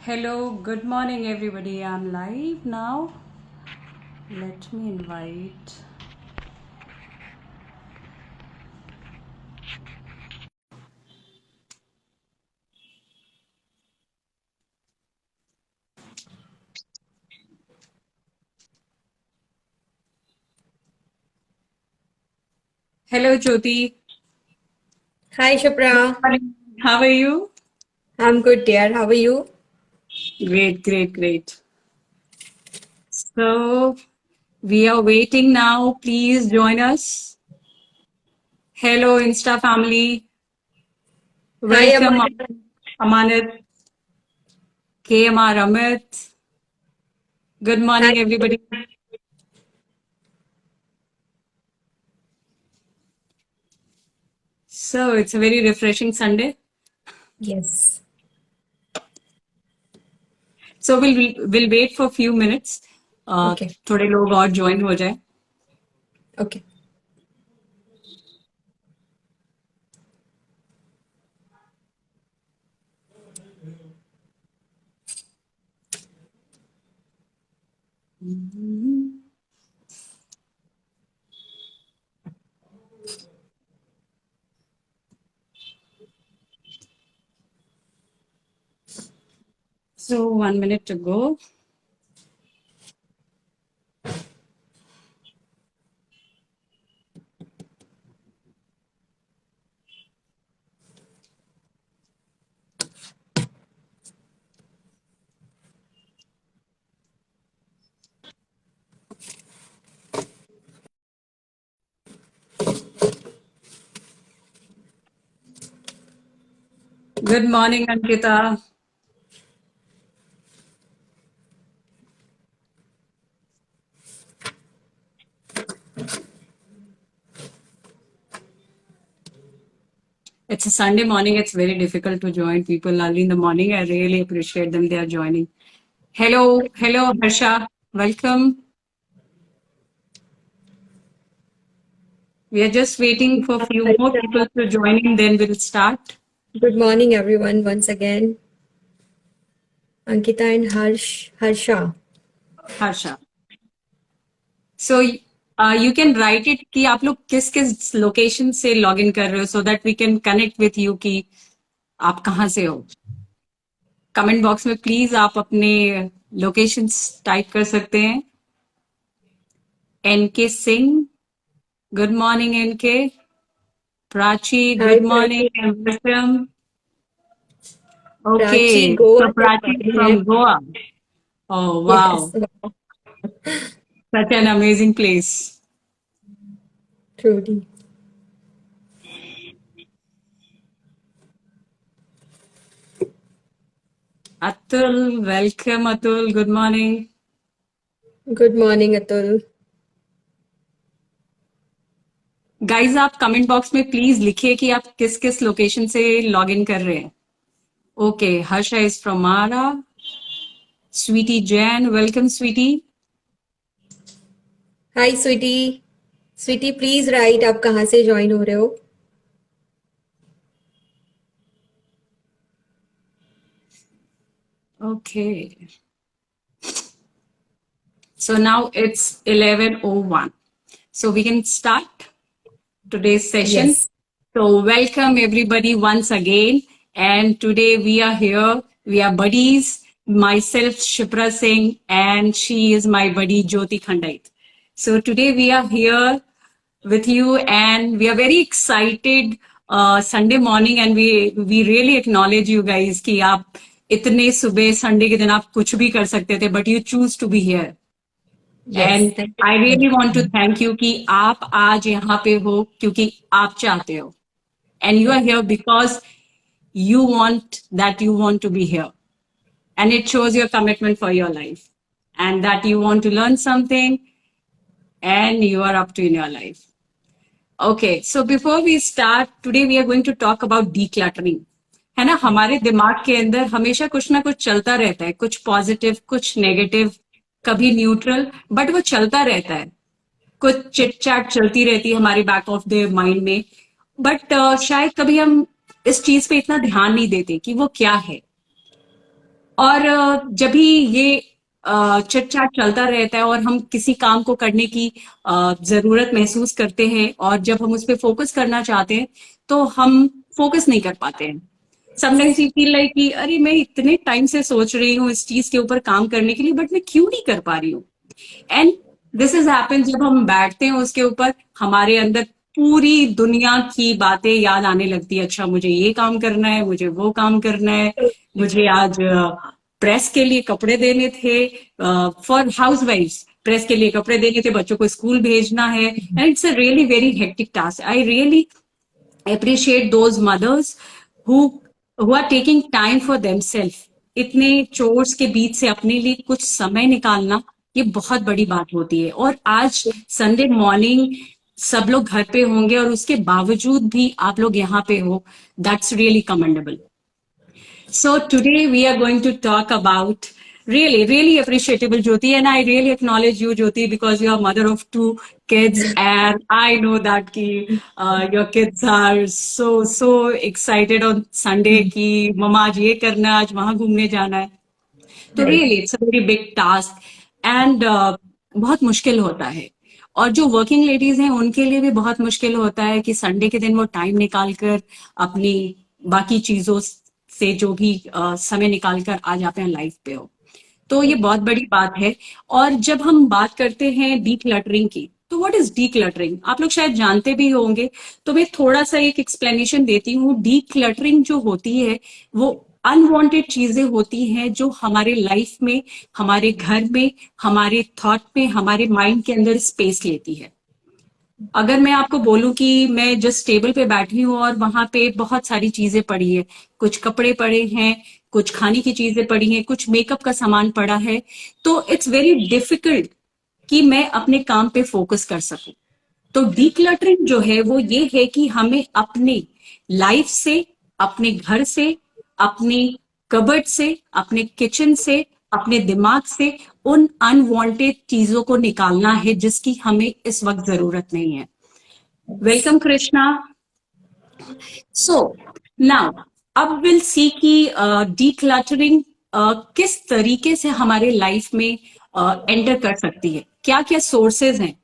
Hello, good morning, everybody. I'm live now. Let me invite. Hello, Jyoti. Hi, Good Shapra. morning. How are you? I'm good, dear. How are you? Great, great, great. So, we are waiting now. Please join us. Hello, Insta family. Hi, Welcome, Aman. Amanat, KMR Amit. Good Hi. morning, everybody. So, it's a very refreshing Sunday. Yes. So, we'll wait for a few minutes. Okay. थोड़े लोग और join हो जाए. Okay. So 1 minute to go. Good morning, Ankita. It's a Sunday morning. It's very difficult to join people early in the morning. I really appreciate them. They are joining. Hello, Harsha. Welcome. We are just waiting for a few more people to join in, then we'll start. Good morning, everyone, once again. Ankita and Harsha. Harsha. So you can write it कि आप लोग किस किस location से log in कर रहे हो so that we can connect with you कि आप कहाँ से हो. कमेंट बॉक्स में प्लीज आप अपने लोकेशंस टाइप कर सकते हैं. NK Singh, good morning NK. Prachi, Hi, good morning Prachi. and welcome. Prachi, Okay, Goa so से Prachi is join है. from Goa. Oh, Yes. wow, such an amazing place. Truly. Atul, welcome Atul, good morning. Good morning, Atul. Guys आप comment box में please लिखिए कि आप किस किस location से लॉग इन कर रहे हैं. Okay, Harsha is from Arrah. Sweety Jain, welcome Sweety. Hi, sweetie. Sweetie, please write आप कहाँ से join हो रहे हो. Okay. So now it's 11:01. So we can start today's session. Yes. So welcome everybody once again. And today we are here. We are buddies. Myself, Shipra Singh, and she is my buddy, Jyoti Khandait. So today we are here with you and we are very excited Sunday morning and we really acknowledge you guys कि आप इतने सुबह Sunday के दिन आप कुछ भी कर सकते थे but you choose to be here. Yes. And Thank you I so really much. Want to thank you कि आप आज यहाँ पे हो क्योंकि आप चाहते हो and you are here because you want that you want to be here, and it shows your commitment for your life and that you want to learn something and you are up to in your life. Okay, so before we start today we are going to talk about decluttering. है ना, हमारे दिमाग के अंदर हमेशा कुछ ना कुछ चलता रहता है, कुछ पॉजिटिव कुछ नेगेटिव, कभी न्यूट्रल, बट वो चलता रहता है. कुछ चिट चैट चलती रहती है हमारे बैक ऑफ द माइंड में. बट शायद कभी हम इस चीज पे इतना ध्यान नहीं देते कि वो क्या है. और जब भी ये चिट चैट चलता रहता है और हम किसी काम को करने की जरूरत महसूस करते हैं और जब हम उस पर फोकस करना चाहते हैं तो हम फोकस नहीं कर पाते हैं। समटाइम्स यू फील लाइक कि अरे मैं इतने टाइम से सोच रही हूँ इस चीज के ऊपर काम करने के लिए, बट मैं क्यों नहीं कर पा रही हूँ। एंड दिस इज हैपन जब हम बैठते हैं उसके ऊपर, हमारे अंदर पूरी दुनिया की बातें याद आने लगती है। अच्छा मुझे ये काम करना है, मुझे वो काम करना है, मुझे आज प्रेस के लिए कपड़े देने थे, फॉर हाउस वाइफ्स प्रेस के लिए कपड़े देने थे, बच्चों को स्कूल भेजना है, and it's a really very hectic task. I really appreciate those mothers who who are taking time for themselves। इतने चोर्स के बीच से अपने लिए कुछ समय निकालना ये बहुत बड़ी बात होती है। और आज संडे मॉर्निंग सब लोग घर पे होंगे और उसके बावजूद भी आप लोग यहाँ पे हो, that's really commendable. So today we are going to talk about really appreciable Jyoti, and I really acknowledge you, Jyoti, because you are mother of two kids, and I know that your kids are so excited on Sunday कि मम्मा आज ये करना है, आज वहां घूमने जाना है। तो Right. Really it's a very big task and बहुत मुश्किल होता है। और जो वर्किंग लेडीज हैं उनके लिए भी बहुत मुश्किल होता है कि संडे के दिन वो टाइम निकाल कर अपनी बाकी चीजों से जो भी समय निकाल कर आ जाते हैं लाइफ पे हो। तो ये बहुत बड़ी बात है। और जब हम बात करते हैं डी क्लटरिंग की, तो व्हाट इज डी क्लटरिंग आप लोग शायद जानते भी होंगे, तो मैं थोड़ा सा एक एक्सप्लेनेशन देती हूँ। डी क्लटरिंग जो होती है वो अनवांटेड चीजें होती हैं जो हमारे लाइफ में, हमारे घर में, हमारे थॉट में, हमारे माइंड के अंदर स्पेस लेती है। अगर मैं आपको बोलूं कि मैं जस्ट टेबल पे बैठी हूँ और वहां पे बहुत सारी चीजें पड़ी है, कुछ कपड़े पड़े हैं, कुछ खाने की चीजें पड़ी हैं, कुछ मेकअप का सामान पड़ा है, तो इट्स वेरी डिफिकल्ट कि मैं अपने काम पे फोकस कर सकूं। तो डीक्लटरिंग जो है वो ये है कि हमें अपने लाइफ से, अपने घर से, अपने कबर्ड से, अपने किचन से, अपने दिमाग से उन अनवांटेड चीजों को निकालना है जिसकी हमें इस वक्त जरूरत नहीं है। वेलकम कृष्णा। सो नाउ अब विल सी कि डीक्लटरिंग किस तरीके से हमारे लाइफ में एंटर कर सकती है, क्या क्या सोर्सेज हैं।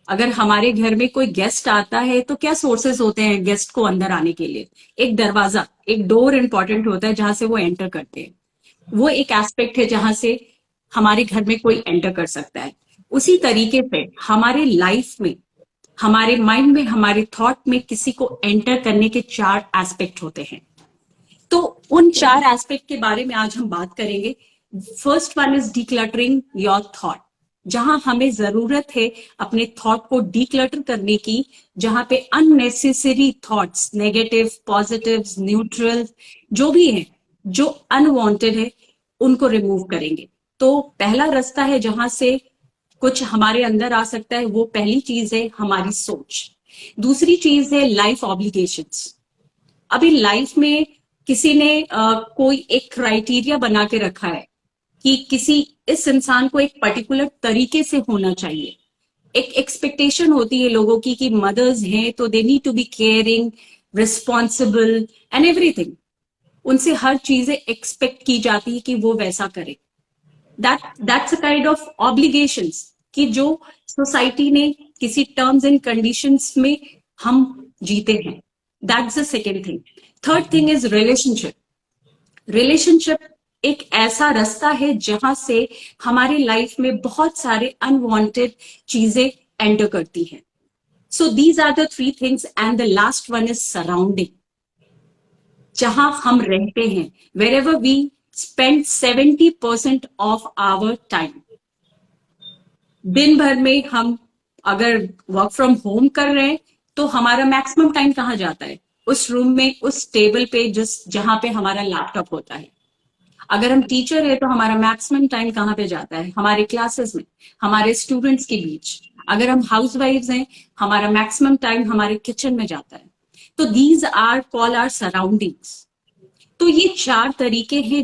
अगर हमारे घर में कोई गेस्ट आता है तो क्या सोर्सेस होते हैं गेस्ट को अंदर आने के लिए। एक दरवाजा, एक डोर इंपॉर्टेंट होता है जहां से वो एंटर करते हैं, वो एक एस्पेक्ट है जहां से हमारे घर में कोई एंटर कर सकता है। उसी तरीके से हमारे लाइफ में, हमारे माइंड में, हमारे थॉट में किसी को एंटर करने के 4 एस्पेक्ट होते हैं। तो उन 4 एस्पेक्ट के बारे में आज हम बात करेंगे। First one is decluttering your thought, जहां हमें जरूरत है अपने थॉट को डिक्लटर करने की, जहां पे unnecessary thoughts, negative, positive, neutral जो भी है, जो अनवांटेड है, उनको रिमूव करेंगे। तो पहला रास्ता है जहां से कुछ हमारे अंदर आ सकता है, वो पहली चीज है हमारी सोच। दूसरी चीज है लाइफ ऑब्लिगेशंस। अभी लाइफ में किसी ने कोई एक क्राइटेरिया बना के रखा है कि किसी इस इंसान को एक पर्टिकुलर तरीके से होना चाहिए। एक एक्सपेक्टेशन होती है लोगों की कि मदर्स हैं तो they need to be caring, responsible and everything. उनसे हर चीजें एक्सपेक्ट की जाती है कि वो वैसा करे। That's a kind of obligations कि जो सोसाइटी ने किसी टर्म्स एंड कंडीशंस में हम जीते हैं। That's the second thing. Third thing is relationship. Relationship एक ऐसा रास्ता है जहां से हमारी लाइफ में बहुत सारे अनवांटेड चीजें एंटर करती हैं। So these are the 3 things and the last one is surrounding, जहां हम रहते हैं, where ever we spend 70% of our time. दिन भर में हम अगर वर्क फ्रॉम होम कर रहे हैं तो हमारा मैक्सिमम टाइम कहाँ जाता है, उस रूम में, उस टेबल पे जिस जहां पे हमारा लैपटॉप होता है। अगर हम टीचर है तो हमारा मैक्सिमम टाइम कहाँ पे जाता है, हमारे क्लासेस में, हमारे स्टूडेंट्स के बीच। अगर हम हाउस वाइफ्स हैं, हमारा मैक्सिमम टाइम हमारे किचन में जाता है। तो these are call our surroundings. तो ये 4 तरीके हैं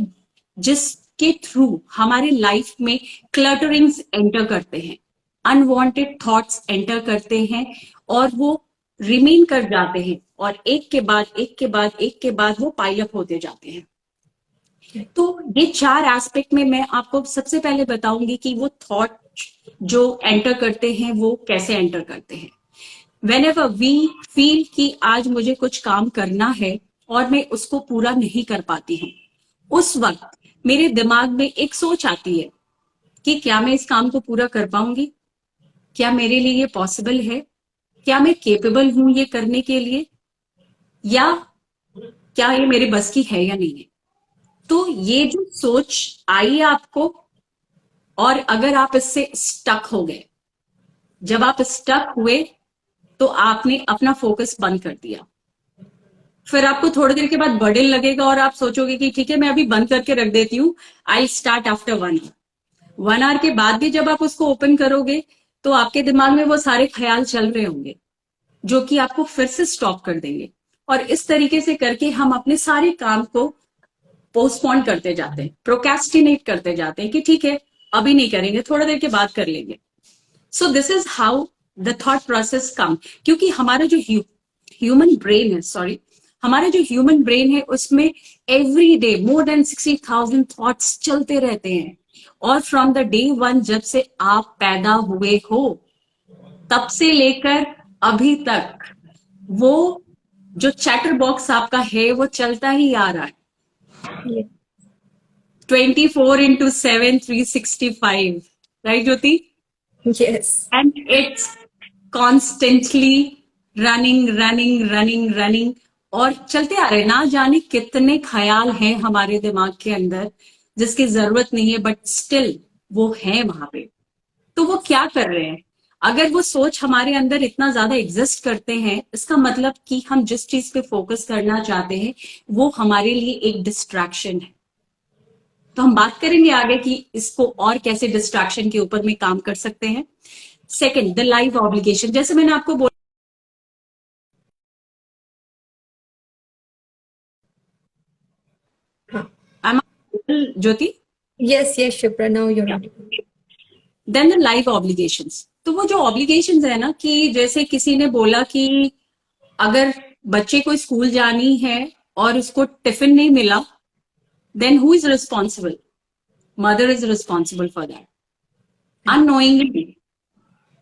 जिसके थ्रू हमारे लाइफ में क्लटरिंग्स एंटर करते हैं, अनवांटेड थॉट्स एंटर करते हैं और वो रिमेन कर जाते हैं और एक के बाद एक के बाद एक के बाद वो पाइल अप होते जाते हैं। तो ये 4 एस्पेक्ट में मैं आपको सबसे पहले बताऊंगी कि वो थॉट जो एंटर करते हैं वो कैसे एंटर करते हैं। Whenever we feel कि आज मुझे कुछ काम करना है और मैं उसको पूरा नहीं कर पाती हूँ, उस वक्त मेरे दिमाग में एक सोच आती है कि क्या मैं इस काम को पूरा कर पाऊंगी, क्या मेरे लिए ये पॉसिबल है, क्या मैं केपेबल हूं ये करने के लिए, या क्या ये मेरे बस की है या नहीं है। तो ये जो सोच आई आपको, और अगर आप इससे स्टक हो गए, जब आप स्टक हुए तो आपने अपना फोकस बंद कर दिया। फिर आपको थोड़ी देर के बाद बर्डन लगेगा और आप सोचोगे कि ठीक है मैं अभी बंद करके रख देती हूँ, आई स्टार्ट आफ्टर 1 आवर के बाद भी जब आप उसको ओपन करोगे तो आपके दिमाग में वो सारे ख्याल चल रहे होंगे जो कि आपको फिर से स्टॉप कर देंगे। और इस तरीके से करके हम अपने सारे काम को पोस्टपोन करते जाते हैं, प्रोक्रेस्टिनेट करते जाते हैं कि ठीक है अभी नहीं करेंगे, थोड़ा देर के बाद कर लेंगे। So this is how the thought process come, क्योंकि हमारा जो ह्यूमन ब्रेन है, सॉरी, हमारा जो ह्यूमन ब्रेन है उसमें every day more than 60,000 thoughts चलते रहते हैं। और फ्रॉम द डे 1 जब से आप पैदा हुए हो तब से लेकर अभी तक वो जो चैटर बॉक्स आपका है वो चलता ही आ रहा है, Yes. 24/7 365, right Jyoti? Yes. And it's constantly running, और चलते आ रहे। ना जाने कितने ख्याल हैं हमारे दिमाग के अंदर जिसकी जरूरत नहीं है, बट स्टिल वो है वहां पे। तो वो क्या कर रहे हैं? अगर वो सोच हमारे अंदर इतना ज्यादा एग्जिस्ट करते हैं, इसका मतलब कि हम जिस चीज पे फोकस करना चाहते हैं वो हमारे लिए एक डिस्ट्रैक्शन है। तो हम बात करेंगे आगे कि इसको और कैसे डिस्ट्रैक्शन के ऊपर में काम कर सकते हैं। Second, the life obligation. जैसे मैंने आपको बोला, हाँ. Jyoti, Yes, yes, Shipra, now you're audible. Then the life obligations. तो वो जो ऑब्लिगेशंस है ना, कि जैसे किसी ने बोला कि अगर बच्चे को स्कूल जानी है और उसको टिफिन नहीं मिला, then who is responsible? Mother is responsible for that, unknowingly.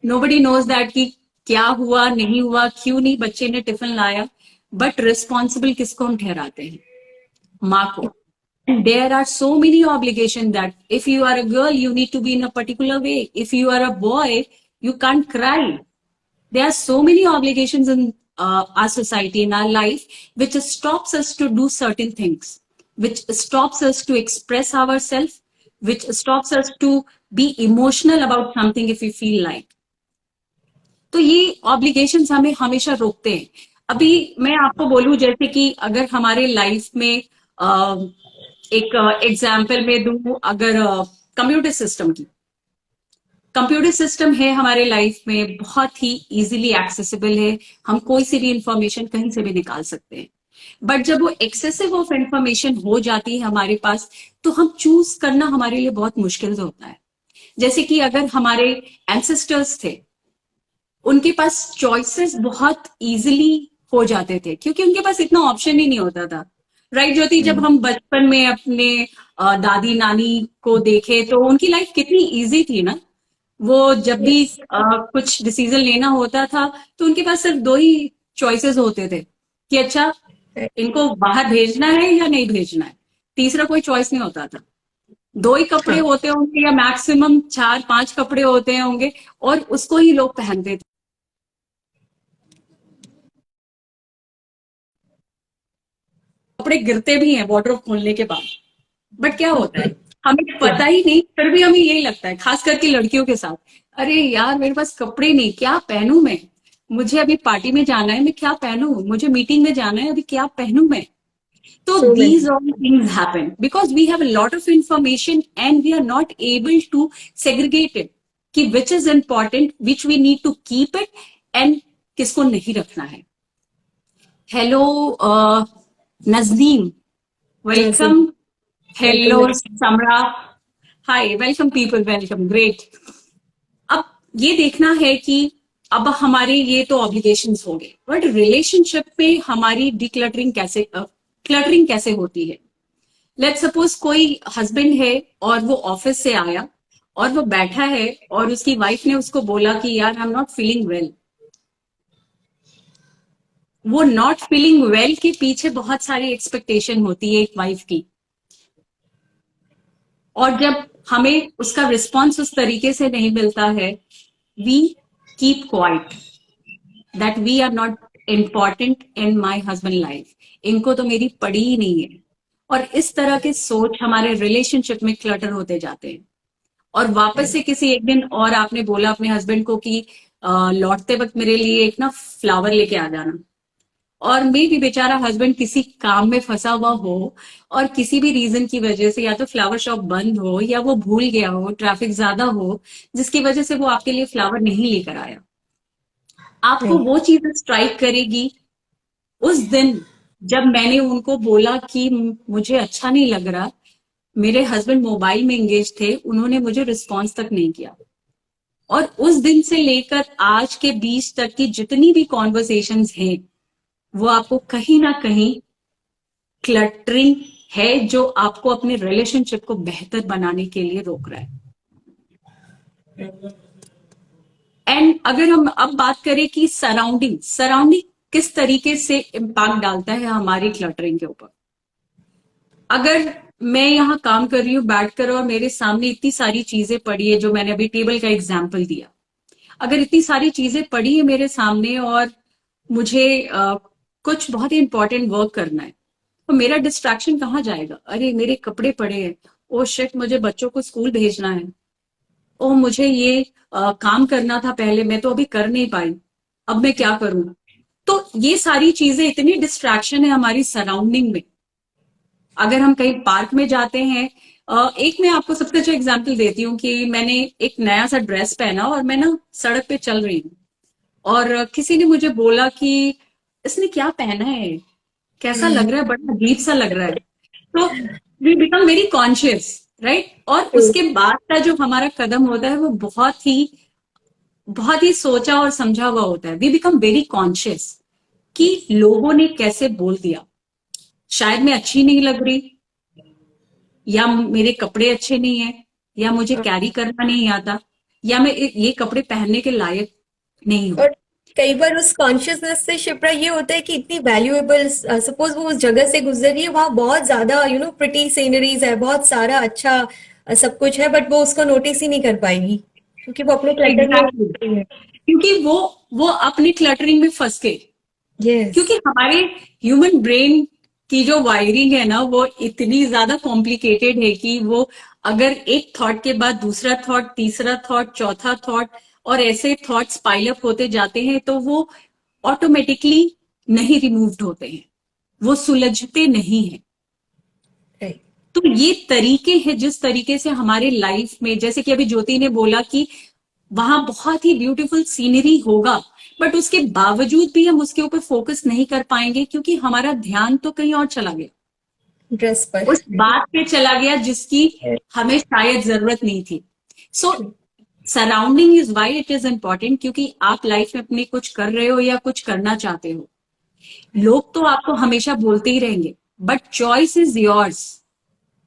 Nobody knows that कि क्या हुआ नहीं हुआ, क्यों नहीं बच्चे ने टिफिन लाया, बट रिस्पॉन्सिबल किसको हम ठहराते हैं? माँ को। There are so many obligations that if you are a girl, you need to be in a particular way. If you are a boy, you can't cry. There are so many obligations in our society, in our life, which stops us to do certain things, which stops us to express ourselves, which stops us to be emotional about something if we feel like. तो ये obligations हमें हमेशा रोकते हैं। अभी मैं आपको बोलूं, जैसे कि अगर हमारे लाइफ में एक एग्जाम्पल में दूं, अगर कंप्यूटर सिस्टम की, कंप्यूटर सिस्टम है हमारे लाइफ में, बहुत ही इजीली एक्सेसिबल है, हम कोई सी भी इंफॉर्मेशन कहीं से भी निकाल सकते हैं। बट जब वो एक्सेसिव ऑफ इंफॉर्मेशन हो जाती है हमारे पास, तो हम चूज करना हमारे लिए बहुत मुश्किल से होता है। जैसे कि अगर हमारे एंसेस्टर्स थे, उनके पास चॉइसेस बहुत इजीली हो जाते थे क्योंकि उनके पास इतना ऑप्शन ही नहीं होता था, राइट ज्योति? जब हम बचपन में अपने दादी नानी को देखे तो उनकी लाइफ कितनी इजी थी ना। वो जब भी Yes. कुछ डिसीजन लेना होता था तो उनके पास सिर्फ 2 ही चॉइसेस होते थे कि अच्छा इनको बाहर भेजना है या नहीं भेजना है, तीसरा कोई चॉइस नहीं होता था। 2 ही कपड़े हाँ. होते होंगे या मैक्सिमम 4-5 कपड़े होते होंगे और उसको ही लोग पहनते थे। कपड़े गिरते भी हैं वार्डरोब खोलने के बाद, बट क्या होता है हमें पता ही नहीं, फिर भी हमें यही लगता है, खास करके लड़कियों के साथ, अरे यार मेरे पास कपड़े नहीं, क्या पहनूं मैं, मुझे अभी पार्टी में जाना है मैं क्या पहनूं, मुझे मीटिंग में जाना है अभी क्या पहनूं मैं। So So many. these all things happen because we have a lot of information and we are not able to segregate it कि which is important, which we need to keep it and किसको नहीं रखना है। Hello Nazneen, welcome. Hello Samra, hi, welcome people, welcome, great. अब ये देखना है कि अब हमारे ये तो ऑब्लिगेशंस हो गए, बट रिलेशनशिप में हमारी डिक्लटरिंग कैसे क्लटरिंग कैसे होती है। लेट्स सपोज कोई हस्बैंड है और वो ऑफिस से आया और वो बैठा है और उसकी वाइफ ने उसको बोला कि यार I am not feeling well. वो नॉट फीलिंग वेल के पीछे बहुत सारी एक्सपेक्टेशन होती है एक वाइफ की, और जब हमें उसका रिस्पॉन्स उस तरीके से नहीं मिलता है, we keep quiet that we are not important in my husband life, इनको तो मेरी पड़ी ही नहीं है। और इस तरह के सोच हमारे रिलेशनशिप में क्लटर होते जाते हैं। और वापस से किसी एक दिन और आपने बोला अपने हस्बैंड को कि लौटते वक्त मेरे लिए एक ना फ्लावर लेके आ जाना, और मे भी बेचारा हस्बैंड किसी काम में फंसा हुआ हो और किसी भी रीजन की वजह से या तो फ्लावर शॉप बंद हो या वो भूल गया हो, ट्रैफिक ज्यादा हो, जिसकी वजह से वो आपके लिए फ्लावर नहीं लेकर आया। आपको वो चीज स्ट्राइक करेगी उस दिन जब मैंने उनको बोला कि मुझे अच्छा नहीं लग रहा, मेरे हस्बैंड मोबाइल में एंगेज थे, उन्होंने मुझे रिस्पॉन्स तक नहीं किया। और उस दिन से लेकर आज के बीच तक की जितनी भी कॉन्वर्सेशंस हैं, वो आपको कहीं ना कहीं क्लटरिंग है जो आपको अपने रिलेशनशिप को बेहतर बनाने के लिए रोक रहा है। एंड अगर हम अब बात करें कि सराउंडिंग सराउंडिंग किस तरीके से इम्पैक्ट डालता है हमारी क्लटरिंग के ऊपर। अगर मैं यहाँ काम कर रही हूँ बैठकर और मेरे सामने इतनी सारी चीजें पड़ी है, जो मैंने अभी टेबल का एग्जाम्पल दिया, अगर इतनी सारी चीजें पड़ी है मेरे सामने और मुझे कुछ बहुत ही इंपॉर्टेंट वर्क करना है, तो मेरा डिस्ट्रैक्शन कहाँ जाएगा? अरे मेरे कपड़े पड़े हैं, ओ शिट मुझे बच्चों को स्कूल भेजना है, ओ मुझे ये काम करना था पहले, मैं तो अभी कर नहीं पाई, अब मैं क्या करूं? तो ये सारी चीजें, इतनी डिस्ट्रैक्शन है हमारी सराउंडिंग में। अगर हम कहीं पार्क में जाते हैं, एक मैं आपको सबसे अच्छा एग्जाम्पल देती हूँ कि मैंने एक नया सा ड्रेस पहना और मैं ना सड़क पे चल रही हूँ और किसी ने मुझे बोला कि इसने क्या पहना है, कैसा लग रहा है, बड़ा अजीब सा लग रहा है। तो we become very conscious, right? और उसके बाद का जो हमारा कदम होता है वो बहुत ही सोचा और समझा हुआ होता है। वी बिकम वेरी कॉन्शियस कि लोगों ने कैसे बोल दिया, शायद मैं अच्छी नहीं लग रही, या मेरे कपड़े अच्छे नहीं है, या मुझे कैरी करना नहीं आता, या मैं ये कपड़े पहनने के लायक नहीं हूं। और कई बार उस कॉन्शियसनेस से शिप्रा ये होता है कि इतनी वैल्यूएबल, सपोज वो उस जगह से गुजर रही है, वहां बहुत ज्यादा प्रिटी सीनरीज है, बहुत सारा अच्छा सब कुछ है, बट वो उसको नोटिस ही नहीं कर पाएगी क्योंकि वो अपने क्लटर एग्जैक्टली, में है। क्योंकि वो अपनी क्लटरिंग में फंस गए। यस। क्योंकि हमारे ह्यूमन ब्रेन की जो वायरिंग है ना, वो इतनी ज्यादा कॉम्प्लिकेटेड है कि वो अगर एक थॉट के बाद दूसरा थॉट, तीसरा थॉट, चौथा थॉट, और ऐसे थॉट्स पाइल अप होते जाते हैं, तो वो ऑटोमेटिकली नहीं रिमूव्ड होते हैं, वो सुलझते नहीं है। राइट। तो ये तरीके हैं जिस तरीके से हमारे लाइफ में, जैसे कि अभी ज्योति ने बोला कि वहां बहुत ही ब्यूटीफुल सीनरी होगा, बट उसके बावजूद भी हम उसके ऊपर फोकस नहीं कर पाएंगे क्योंकि हमारा ध्यान तो कहीं और चला गया, ड्रेस पर। उस बात पे चला गया जिसकी हमें शायद जरूरत नहीं थी। So surrounding is why it is important, क्योंकि आप लाइफ में अपने कुछ कर रहे हो या कुछ करना चाहते हो, लोग तो आपको हमेशा बोलते ही रहेंगे, बट चॉइस इज योर्स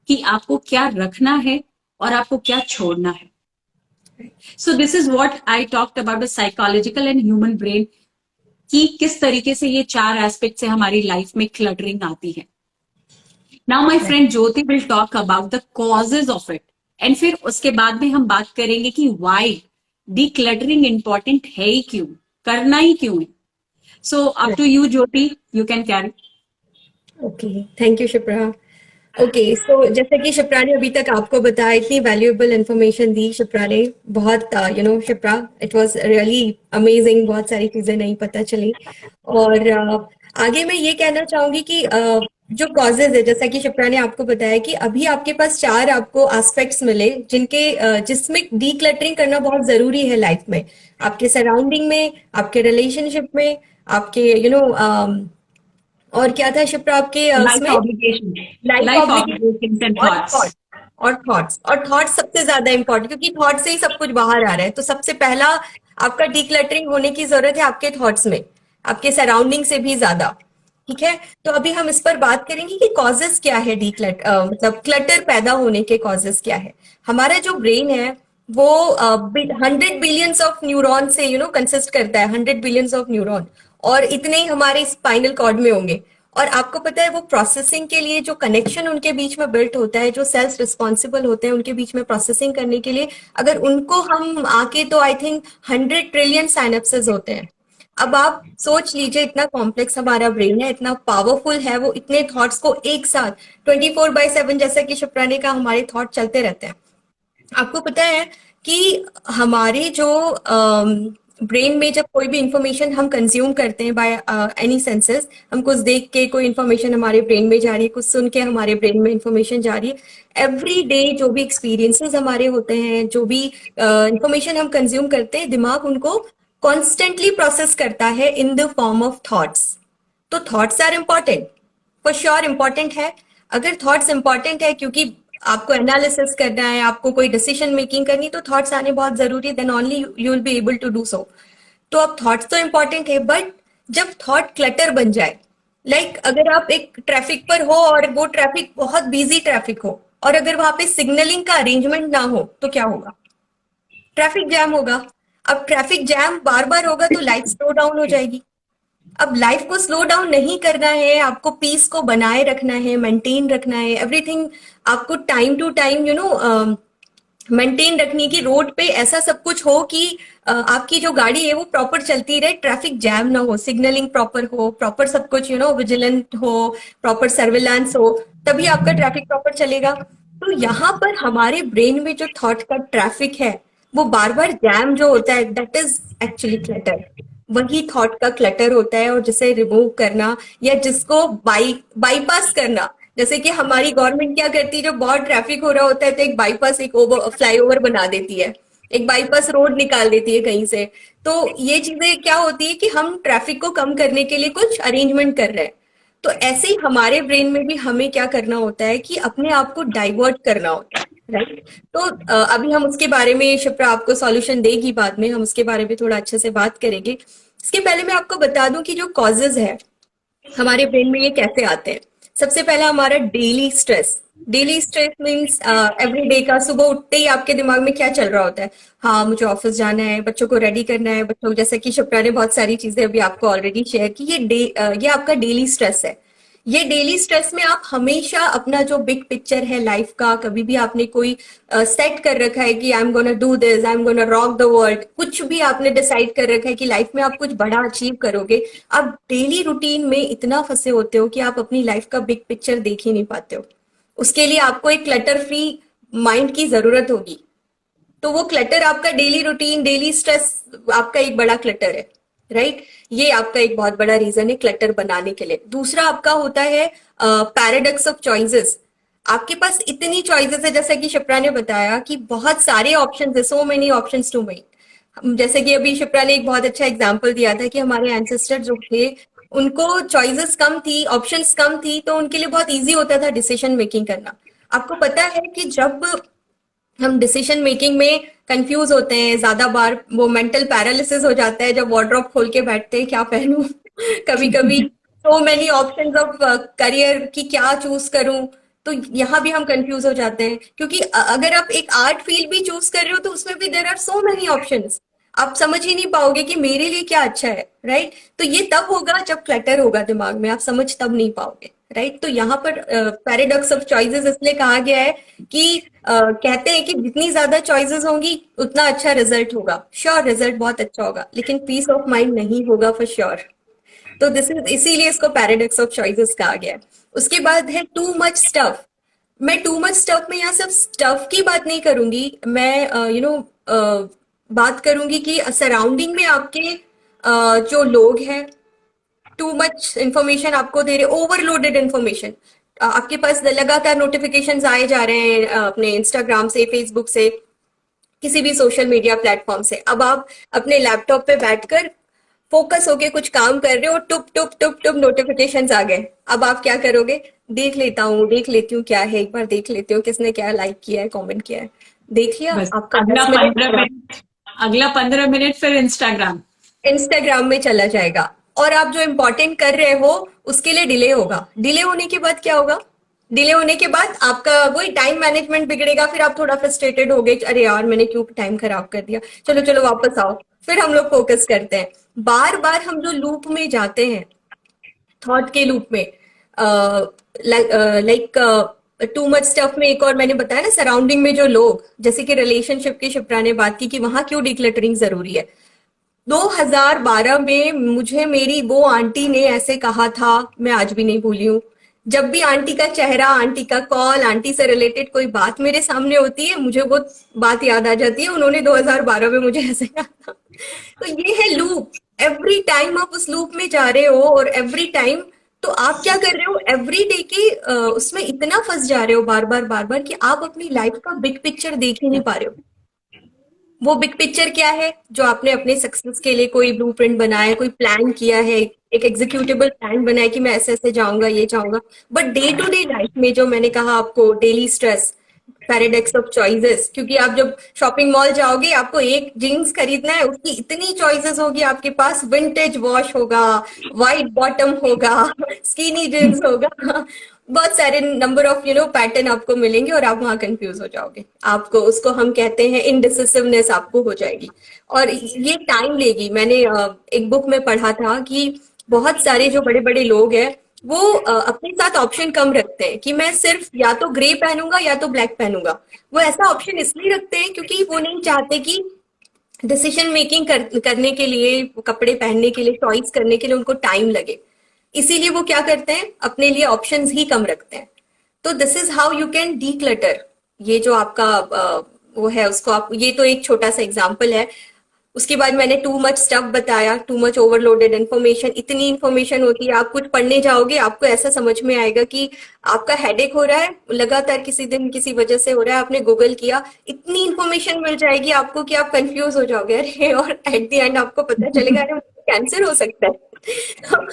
कि आपको क्या रखना है और आपको क्या छोड़ना है। सो this is what I talked about the psychological and human brain, कि किस तरीके से ये चार एस्पेक्ट से हमारी लाइफ में क्लटरिंग आती है। Now my friend Jyoti will talk about the causes of it, and फिर उसके बाद में हम बात करेंगे कि व्हाई डी क्लटरिंग इंपॉर्टेंट है ही क्यों, करना ही क्यों है। So up to you Jyoti, you can carry. Okay, thank you Shipra. Okay, so जैसे कि शिप्रा ने अभी तक आपको बताया, इतनी वैल्यूएबल इंफॉर्मेशन दी शिप्रा ने, बहुत Shipra, it was really amazing, बहुत सारी चीजें नहीं पता चली। और आगे मैं ये कहना चाहूंगी कि जो कॉजेज है, जैसा कि शिप्रा ने आपको बताया कि अभी आपके पास चार आपको एस्पेक्ट्स मिले जिनके जिसमें डीक्लटरिंग करना बहुत जरूरी है लाइफ में, आपके सराउंडिंग में, आपके रिलेशनशिप में, आपके और क्या था शिप्रा आपके लाइफ उसमें, obligation, life life obligation obligation and और थॉट्स। थॉट, और थॉट्स सबसे ज्यादा इंपॉर्टेंट, क्योंकि थॉट से ही सब कुछ बाहर आ रहा है। तो सबसे पहला आपका डीक्लटरिंग होने की जरूरत है आपके थॉट्स में, आपके सराउंडिंग से भी ज्यादा। ठीक है, तो अभी हम इस पर बात करेंगे कि कॉजेस क्या है मतलब क्लटर पैदा होने के कॉजेस क्या है। हमारा जो ब्रेन है वो 100 बिलियंस ऑफ न्यूरॉन से कंसिस्ट करता है, 100 बिलियंस ऑफ न्यूरॉन, और इतने ही हमारे स्पाइनल कॉर्ड में होंगे। और आपको पता है वो प्रोसेसिंग के लिए जो कनेक्शन उनके बीच में बिल्ट होता है, जो सेल्स रिस्पॉन्सिबल होते हैं उनके बीच में प्रोसेसिंग करने के लिए, अगर उनको हम आके तो आई थिंक 100 ट्रिलियन साइनेप्सेस होते हैं। अब आप सोच लीजिए, इतना कॉम्प्लेक्स हमारा ब्रेन है, इतना पावरफुल है वो, इतने थॉट्स को एक साथ 24/7, जैसा कि शिप्रा ने कहा, हमारे थॉट चलते रहते हैं। आपको पता है कि हमारे जो ब्रेन में जब कोई भी इंफॉर्मेशन हम कंज्यूम करते हैं बाय एनी सेंसेस, हम कुछ देख के कोई इंफॉर्मेशन हमारे ब्रेन में जा रही है, कुछ सुन के हमारे ब्रेन में इंफॉर्मेशन जा रही है, एवरी डे जो भी एक्सपीरियंसेस हमारे होते हैं, जो भी इंफॉर्मेशन हम कंज्यूम करते हैं, दिमाग उनको कॉन्स्टेंटली प्रोसेस करता है in the form of thoughts. तो thoughts are important, for sure important है। अगर थॉट्स इम्पॉर्टेंट है क्योंकि आपको एनालिसिस करना है, आपको कोई डिसीजन मेकिंग करनी, तो थॉट्स आने बहुत जरूरी है, then only you will be able to do so. तो अब थॉट्स तो इम्पॉर्टेंट है, बट जब थॉट क्लटर बन जाए, अगर आप एक ट्रैफिक पर हो और वो ट्रैफिक बहुत बिजी ट्रैफिक हो, और अगर वहां पे सिग्नलिंग का अरेंजमेंट ना हो, तो क्या होगा? ट्रैफिक जैम होगा। अब ट्रैफिक जैम बार बार होगा तो लाइफ स्लो डाउन हो जाएगी। अब लाइफ को स्लो डाउन नहीं करना है, आपको पीस को बनाए रखना है, मेंटेन रखना है, एवरीथिंग आपको टाइम टू टाइम मेंटेन रखनी, की रोड पे ऐसा सब कुछ हो कि आपकी जो गाड़ी है वो प्रॉपर चलती रहे, ट्रैफिक जैम ना हो, सिग्नलिंग प्रॉपर हो, प्रॉपर सब कुछ विजिलेंट हो, प्रॉपर सर्विलांस हो, तभी आपका ट्रैफिक प्रॉपर चलेगा। तो यहाँ पर हमारे ब्रेन में जो थॉट का ट्रैफिक है, वो बार बार जैम जो होता है, दैट इज एक्चुअली क्लटर। वही थॉट का क्लटर होता है, और जिसे रिमूव करना या जिसको बाईपास करना, जैसे कि हमारी गवर्नमेंट क्या करती है, जब बहुत ट्रैफिक हो रहा होता है तो एक बाईपास, एक फ्लाईओवर बना देती है, एक बाईपास रोड निकाल देती है कहीं से। तो ये चीजें क्या होती है कि हम ट्रैफिक को कम करने के लिए कुछ अरेंजमेंट कर रहे हैं। तो ऐसे ही हमारे ब्रेन में भी हमें क्या करना होता है कि अपने आप को डाइवर्ट करना होता है, राइट। तो अभी हम उसके बारे में, शिप्रा आपको सॉल्यूशन देगी बाद में, हम उसके बारे में थोड़ा अच्छे से बात करेंगे। इसके पहले मैं आपको बता दूं कि जो कॉजेज है हमारे ब्रेन में, ये कैसे आते हैं। सबसे पहला हमारा daily stress. Daily stress means every day का, सुबह उठते ही आपके दिमाग में क्या चल रहा होता है? हाँ, मुझे ऑफिस जाना है, बच्चों को रेडी करना है, बच्चों, जैसे कि शिप्रा ने बहुत सारी चीजें अभी आपको ऑलरेडी शेयर की, ये आपका डेली स्ट्रेस है। ये डेली स्ट्रेस में आप हमेशा अपना जो बिग पिक्चर है लाइफ का, कभी भी आपने कोई सेट कर रखा है कि I am gonna do this, I am gonna rock the world, कुछ भी आपने डिसाइड कर रखा है कि लाइफ में आप कुछ बड़ा अचीव करोगे, आप डेली रूटीन में इतना फंसे होते हो कि आप अपनी लाइफ का बिग पिक्चर देख ही नहीं पाते हो। उसके लिए आपको एक क्लटर फ्री माइंड की जरूरत होगी। तो वो क्लटर, आपका डेली रूटीन, डेली स्ट्रेस आपका एक बड़ा क्लटर है, राइट। ये आपका एक बहुत बड़ा रीजन है क्लटर बनाने के लिए। दूसरा आपका होता है पैराडॉक्स ऑफ चॉइसेस। आपके पास इतनी चॉइसेस है, जैसा कि शिप्रा ने बताया कि बहुत सारे ऑप्शंस है, so many options to make. जैसे कि अभी शिप्रा ने एक बहुत अच्छा एग्जांपल दिया था कि हमारे एंसेस्टर जो थे, उनको चॉइसेस कम थी, ऑप्शंस कम थी, तो उनके लिए बहुत इजी होता था डिसीजन मेकिंग करना। आपको पता है कि जब हम डिसीजन मेकिंग में कंफ्यूज होते हैं, ज्यादा बार वो मेंटल पैरालिसिस हो जाता है, जब वार्डरोब खोल के बैठते हैं क्या पहनूं कभी कभी सो मेनी ऑप्शंस ऑफ करियर की क्या चूज करूं। तो यहाँ भी हम कंफ्यूज हो जाते हैं, क्योंकि अगर आप एक आर्ट फील्ड भी चूज कर रहे हो तो उसमें भी there are so many options, आप समझ ही नहीं पाओगे कि मेरे लिए क्या अच्छा है, राइट। तो ये तब होगा जब क्लटर होगा दिमाग में, आप समझ तब नहीं पाओगे, राइट। तो यहाँ पर पैराडॉक्स ऑफ चॉइसेस इसलिए कहा गया है कि कहते हैं कि जितनी ज्यादा चॉइसेस होंगी उतना अच्छा रिजल्ट होगा। श्योर, रिजल्ट बहुत अच्छा होगा, लेकिन पीस ऑफ माइंड नहीं होगा फॉर श्योर। तो दिस इज, इसीलिए इसको पैराडॉक्स ऑफ चॉइसेस कहा गया है। उसके बाद है टू मच स्टफ। मैं टू मच स्टफ में यहाँ सिर्फ स्टफ की बात नहीं करूंगी, मैं बात करूंगी कि सराउंडिंग में आपके जो लोग हैं, टू मच इंफॉर्मेशन आपको दे रहे, ओवरलोडेड इंफॉर्मेशन। आपके पास लगातार नोटिफिकेशंस आए जा रहे हैं अपने इंस्टाग्राम से, फेसबुक से, किसी भी सोशल मीडिया प्लेटफॉर्म से। अब आप अपने लैपटॉप पे बैठकर फोकस होके कुछ काम कर रहे हो, टुप टुप टुप टुप नोटिफिकेशंस आ गए। अब आप क्या करोगे? देख लेता हूँ, देख लेती हूँ क्या है, एक बार देख लेती हूँ किसने क्या लाइक किया है, कमेंट किया है। देख लिया, बस आपका अगला 10 मिनट 15 मिनट, अगला 15 मिनट फिर इंस्टाग्राम। इंस्टाग्राम में चला जाएगा। और आप जो इम्पोर्टेंट कर रहे हो उसके लिए डिले होगा। डिले होने के बाद क्या होगा? डिले होने के बाद आपका वही टाइम मैनेजमेंट बिगड़ेगा, फिर आप थोड़ा फ्रस्ट्रेटेड हो गए कि अरे यार मैंने क्यों टाइम खराब कर दिया, चलो चलो वापस आओ। फिर हम लोग फोकस करते हैं। बार बार हम जो लूप में जाते हैं, थॉट के लूप में, लाइक टू मच स्टफ में, एक और मैंने बताया ना सराउंडिंग में जो लोग, जैसे कि रिलेशनशिप की शिप्रा ने बात की कि वहां क्यों डिक्लटरिंग जरूरी है। 2012 में मुझे मेरी वो आंटी ने ऐसे कहा था, मैं आज भी नहीं भूली हूँ। जब भी आंटी का चेहरा, आंटी का कॉल, आंटी से रिलेटेड कोई बात मेरे सामने होती है, मुझे वो बात याद आ जाती है, उन्होंने 2012 में मुझे ऐसे कहा था। तो ये है लूप। एवरी टाइम आप उस लूप में जा रहे हो, और एवरी टाइम तो आप क्या कर रहे हो, एवरी डे के उसमें इतना फंस जा रहे हो बार बार बार बार कि आप अपनी लाइफ का बिग पिक्चर देख ही नहीं पा रहे हो। वो बिग पिक्चर क्या है जो आपने अपने सक्सेस के लिए कोई ब्लूप्रिंट बनाया है, कोई प्लान किया है, एक एग्जीक्यूटिबल प्लान बनाया कि मैं ऐसे ऐसे जाऊंगा, ये जाऊंगा। But day to day life में जो मैंने कहा आपको, daily stress, paradox of choices, क्योंकि आप जब शॉपिंग मॉल जाओगे आपको एक जीन्स खरीदना है, उसकी इतनी चॉइसेस होगी आपके पास, विंटेज वॉश होगा, वाइट बॉटम होगा, स्कीनी जीन्स होगा, बहुत सारे नंबर ऑफ पैटर्न आपको मिलेंगे, और आप वहां कंफ्यूज हो जाओगे। आपको, उसको हम कहते हैं इनडिसिसिवनेस, आपको हो जाएगी। और ये टाइम लेगी। मैंने एक बुक में पढ़ा था कि बहुत सारे जो बड़े बड़े लोग हैं वो अपने साथ ऑप्शन कम रखते हैं कि मैं सिर्फ या तो ग्रे पहनूंगा या तो ब्लैक पहनूंगा। वो ऐसा ऑप्शन इसलिए रखते हैं क्योंकि वो नहीं चाहते कि डिसीजन मेकिंग करने के लिए, कपड़े पहनने के लिए, चॉइस करने के लिए उनको टाइम लगे। इसीलिए वो क्या करते हैं, अपने लिए ऑप्शंस ही कम रखते हैं। तो this is how you can D clutter. ये जो आपका वो है उसको आप, ये तो एक छोटा सा एग्जाम्पल है। उसके बाद मैंने टू मच स्टफ बताया, टू मच ओवरलोडेड इन्फॉर्मेशन। इतनी इन्फॉर्मेशन होती है, आप कुछ पढ़ने जाओगे आपको ऐसा समझ में आएगा कि आपका हेडेक हो रहा है लगातार, किसी दिन किसी वजह से हो रहा है, आपने गूगल किया, इतनी इन्फॉर्मेशन मिल जाएगी आपको कि आप कंफ्यूज हो जाओगे, अरे, और एट द एंड आपको पता चलेगा अरे कैंसर हो सकता है।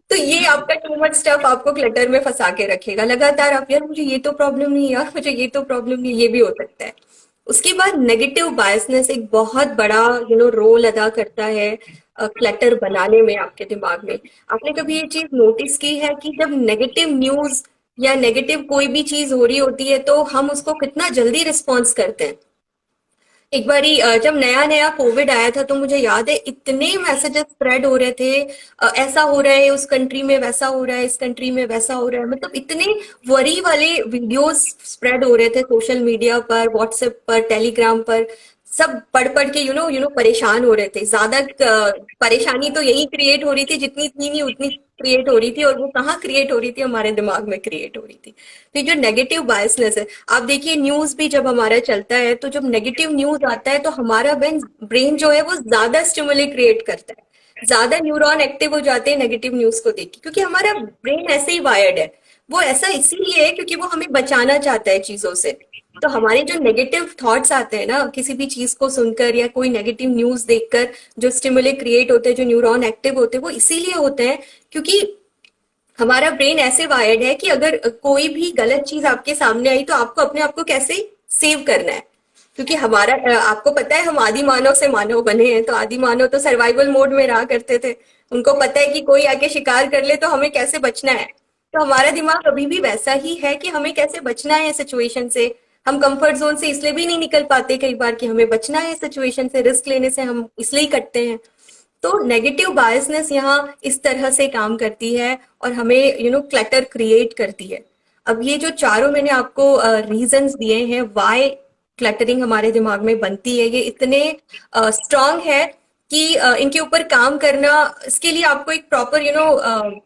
तो ये आपका टू मच स्टफ आपको क्लटर में फंसा के रखेगा लगातार। आप, यार मुझे ये तो प्रॉब्लम नहीं, यार मुझे ये तो प्रॉब्लम नहीं, ये भी हो सकता है। उसके बाद नेगेटिव बायसनेस एक बहुत बड़ा रोल अदा करता है क्लटर बनाने में आपके दिमाग में। आपने कभी ये चीज नोटिस की है कि जब नेगेटिव न्यूज या नेगेटिव कोई भी चीज हो रही होती है तो हम उसको कितना जल्दी रिस्पॉन्स करते हैं? एक बारी जब नया नया कोविड आया था तो मुझे याद है इतने मैसेजेस स्प्रेड हो रहे थे, ऐसा हो रहा है उस कंट्री में, वैसा हो रहा है इस कंट्री में, वैसा हो रहा है, मतलब इतने वरी वाले वीडियोस स्प्रेड हो रहे थे सोशल मीडिया पर, व्हाट्सएप पर, टेलीग्राम पर। सब पढ़ पढ़ के परेशान हो रहे थे। ज्यादा परेशानी तो यही क्रिएट हो रही थी जितनी थी नहीं उतनी क्रिएट हो रही थी, और वो कहाँ क्रिएट हो रही थी, हमारे दिमाग में क्रिएट हो रही थी। तो ये जो नेगेटिव बायसनेस है, आप देखिए न्यूज भी जब हमारा चलता है तो जब नेगेटिव न्यूज आता है तो हमारा ब्रेन जो है वो ज्यादा स्टिमुलेट क्रिएट करता है, ज्यादा न्यूरॉन एक्टिव हो जाते हैं नेगेटिव न्यूज को देख के, क्योंकि हमारा ब्रेन ऐसे ही वायर्ड है। वो ऐसा इसीलिए है क्योंकि वो हमें बचाना चाहता है चीजों से। तो हमारे जो नेगेटिव थॉट्स आते हैं ना किसी भी चीज को सुनकर या कोई नेगेटिव न्यूज देखकर, जो स्टिमुलेट क्रिएट होते हैं, जो न्यूरॉन एक्टिव होते हैं, वो इसीलिए होते हैं क्योंकि हमारा ब्रेन ऐसे वायर्ड है कि अगर कोई भी गलत चीज आपके सामने आई तो आपको अपने आप को कैसे सेव करना है। क्योंकि हमारा आपको पता है हम आदि मानव से मानव बने हैं, तो आदि मानव तो सर्वाइवल मोड में रहा करते थे। उनको पता है कि कोई आके शिकार कर ले तो हमें कैसे बचना है। तो हमारा दिमाग अभी भी वैसा ही है कि हमें कैसे बचना है सिचुएशन से। हम कंफर्ट जोन से इसलिए भी नहीं निकल पाते कई बार कि हमें बचना है सिचुएशन से, रिस्क लेने से हम इसलिए ही कटते हैं। तो नेगेटिव बायसनेस यहाँ इस तरह से काम करती है और हमें क्लटर क्रिएट करती है। अब ये जो चारों मैंने आपको रीजंस दिए हैं वाई क्लटरिंग हमारे दिमाग में बनती है, ये इतने स्ट्रांग है कि इनके ऊपर काम करना, इसके लिए आपको एक प्रॉपर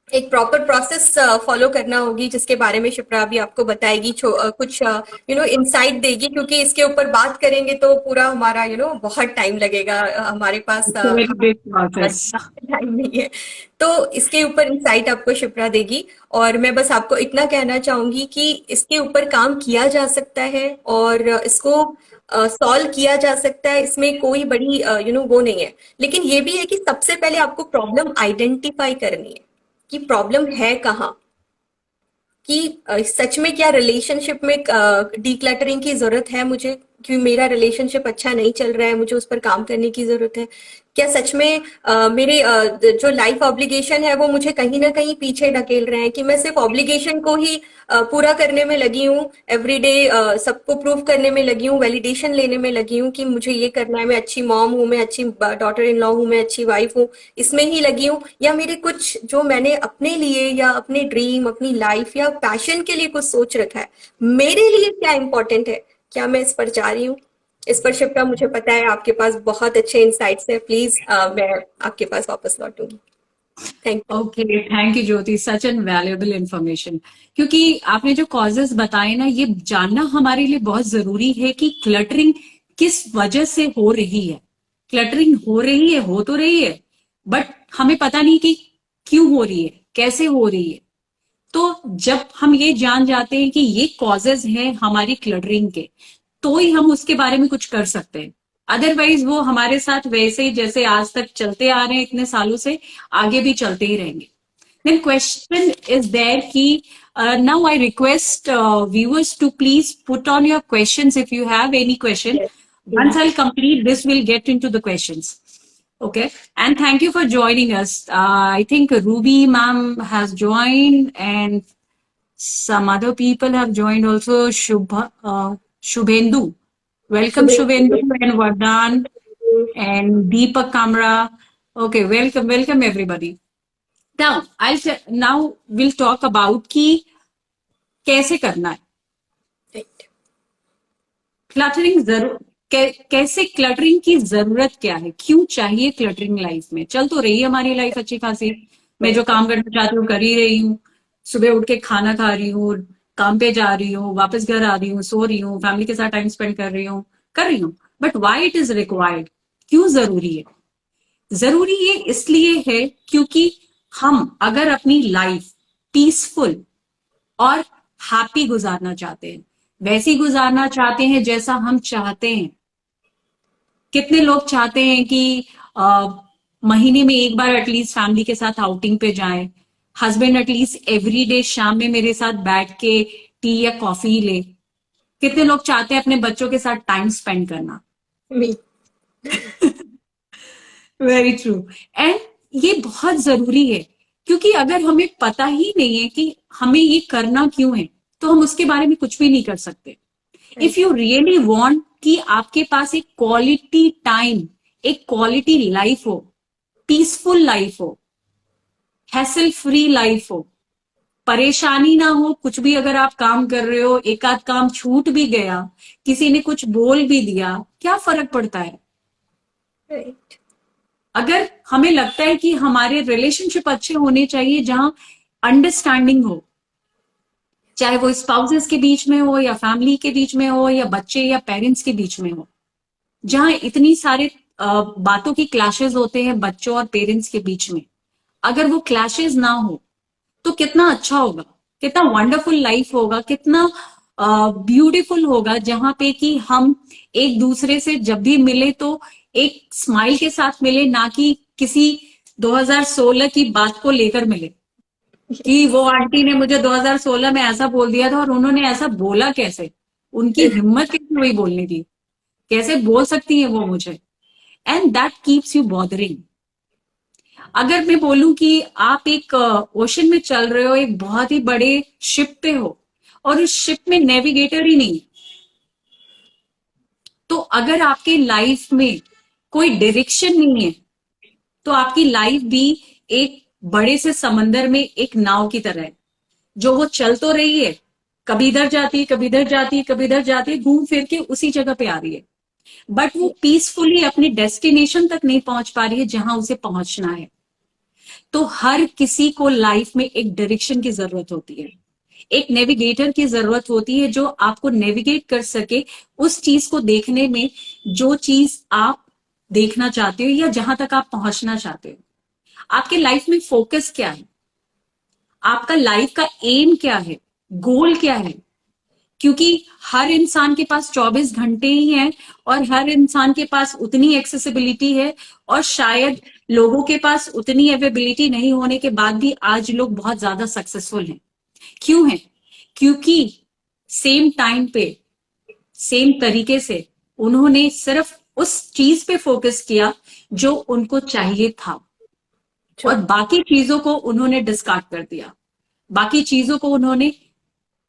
एक प्रॉपर प्रोसेस फॉलो करना होगी, जिसके बारे में शिप्रा भी आपको बताएगी, कुछ इनसाइट देगी, क्योंकि इसके ऊपर बात करेंगे तो पूरा हमारा बहुत टाइम लगेगा, हमारे पास It's a very big process. Time नहीं है। तो इसके ऊपर इनसाइट आपको शिप्रा देगी, और मैं बस आपको इतना कहना चाहूंगी कि इसके ऊपर काम किया जा सकता है और इसको सॉल्व किया जा सकता है। इसमें कोई बड़ी वो नहीं है, लेकिन ये भी है कि सबसे पहले आपको प्रॉब्लम आइडेंटिफाई करनी है कि प्रॉब्लम है कहाँ, कि सच में क्या रिलेशनशिप में डीक्लटरिंग की जरूरत है मुझे, कि मेरा रिलेशनशिप अच्छा नहीं चल रहा है, मुझे उस पर काम करने की जरूरत है? क्या सच में मेरे जो लाइफ ऑब्लिगेशन है वो मुझे कहीं ना कहीं पीछे ढकेल रहे हैं, कि मैं सिर्फ ऑब्लिगेशन को ही पूरा करने में लगी हूँ, एवरीडे सबको प्रूव करने में लगी हूँ, वैलिडेशन लेने में लगी हूँ कि मुझे ये करना है, मैं अच्छी मॉम हूँ, मैं अच्छी डॉटर इन लॉ हूँ, मैं अच्छी वाइफ हूँ, इसमें ही लगी हूँ? या मेरे कुछ जो मैंने अपने लिए या अपने ड्रीम, अपनी लाइफ या पैशन के लिए कुछ सोच रखा है, मेरे लिए क्या इंपॉर्टेंट है, क्या मैं इस पर जा रही हूँ? इस पर शिप्रा, मुझे पता है आपके पास बहुत अच्छे इंसाइट्स हैं, प्लीज मैं आपके पास वापस लौटूंगी। Thank you. Okay, thank you Jyoti, such an valuable information. क्योंकि आपने जो कॉजेस बताए ना, ये जानना हमारे लिए बहुत जरूरी है कि क्लटरिंग किस वजह से हो रही है। क्लटरिंग हो रही है, हो तो रही है, बट हमें पता नहीं कि क्यों हो रही है, कैसे हो रही है। तो जब हम ये जान जाते हैं कि ये कॉजेज हैं हमारी क्लटरिंग के, तो ही हम उसके बारे में कुछ कर सकते हैं। अदरवाइज वो हमारे साथ वैसे ही जैसे आज तक चलते आ रहे हैं इतने सालों से, आगे भी चलते ही रहेंगे। Then question is there कि now I request viewers to please put on your questions if you have any question. Yes. Once I'll complete this, we'll get into the questions. Okay. And thank you for joining us. I think Ruby ma'am has joined and some other people have joined also. Shubhendu. Welcome Shubhendu and Vardhan and Deepak Kamra. Okay, welcome everybody. Now we'll talk about कि कैसे करना है right. Cluttering. कैसे cluttering की जरूरत क्या है, क्यों चाहिए क्लटरिंग लाइफ में? चल तो रही है हमारी लाइफ अच्छी खासी, मैं जो काम करना चाहती हूँ कर ही रही हूँ, सुबह उठ के खाना खा रही हूँ, काम पे जा रही हूँ, वापस घर आ रही हूँ, सो रही हूँ, फैमिली के साथ टाइम स्पेंड कर रही हूँ। But why it is required? क्यों जरूरी है? जरूरी ये इसलिए है क्योंकि हम अगर अपनी लाइफ पीसफुल और हैप्पी गुजारना चाहते हैं, वैसी गुजारना चाहते हैं जैसा हम चाहते हैं। कितने लोग चाहते हैं कि महीने में एक बार एटलीस्ट फैमिली के साथ आउटिंग पे जाएं, हस्बैंड एटलीस्ट एवरी डे शाम में मेरे साथ बैठ के टी या कॉफी ले। कितने लोग चाहते हैं अपने बच्चों के साथ टाइम स्पेंड करना। मी। Very true. एंड ये बहुत जरूरी है, क्योंकि अगर हमें पता ही नहीं है कि हमें ये करना क्यों है, तो हम उसके बारे में कुछ भी नहीं कर सकते। इफ यू रियली वॉन्ट कि आपके पास एक क्वालिटी टाइम, एक क्वालिटी लाइफ हो, पीसफुल लाइफ हो, हैसल फ्री लाइफ हो, परेशानी ना हो, कुछ भी अगर आप काम कर रहे हो, एक आध काम छूट भी गया, किसी ने कुछ बोल भी दिया, क्या फर्क पड़ता है? राइट। अगर हमें लगता है कि हमारे रिलेशनशिप अच्छे होने चाहिए जहां अंडरस्टैंडिंग हो, चाहे वो स्पाउसेस के बीच में हो या फैमिली के बीच में हो या बच्चे या पेरेंट्स के बीच में हो, जहां इतनी सारे बातों की क्लैशेस होते हैं बच्चों और पेरेंट्स के बीच में, अगर वो क्लैशेस ना हो तो कितना अच्छा होगा, कितना वंडरफुल लाइफ होगा, कितना ब्यूटीफुल होगा, जहां पे कि हम एक दूसरे से जब भी मिले तो एक स्माइल के साथ मिले, ना कि किसी 2016 की बात को लेकर मिले कि वो आंटी ने मुझे 2016 में ऐसा बोल दिया था और उन्होंने ऐसा बोला कैसे, उनकी हिम्मत कैसे हुई बोलने की, कैसे बोल सकती है वो मुझे। And that keeps you bothering. अगर मैं बोलूं कि आप एक ओशन में चल रहे हो, एक बहुत ही बड़े शिप पे हो और उस शिप में नेविगेटर ही नहीं, तो अगर आपके लाइफ में कोई डायरेक्शन नहीं है, तो आपकी लाइफ भी एक बड़े से समंदर में एक नाव की तरह है, जो वो चल तो रही है, कभी इधर जाती है, कभी इधर जाती है, कभी इधर जाती है, घूम फिर के उसी जगह पे आ रही है, बट वो पीसफुली अपने डेस्टिनेशन तक नहीं पहुंच पा रही है जहां उसे पहुंचना है। तो हर किसी को लाइफ में एक डायरेक्शन की जरूरत होती है, एक नेविगेटर की जरूरत होती है, जो आपको नेविगेट कर सके उस चीज को देखने में, जो चीज आप देखना चाहते हो या जहां तक आप पहुंचना चाहते हो। आपके लाइफ में फोकस क्या है, आपका लाइफ का एम क्या है, गोल क्या है? क्योंकि हर इंसान के पास 24 घंटे ही हैं और हर इंसान के पास उतनी एक्सेसिबिलिटी है, और शायद लोगों के पास उतनी अवेबिलिटी नहीं होने के बाद भी आज लोग बहुत ज्यादा सक्सेसफुल हैं। क्यों है? क्योंकि सेम टाइम पे, सेम तरीके से उन्होंने सिर्फ उस चीज पे फोकस किया जो उनको चाहिए था, और बाकी चीजों को उन्होंने डिस्कार्ड कर दिया, बाकी चीजों को उन्होंने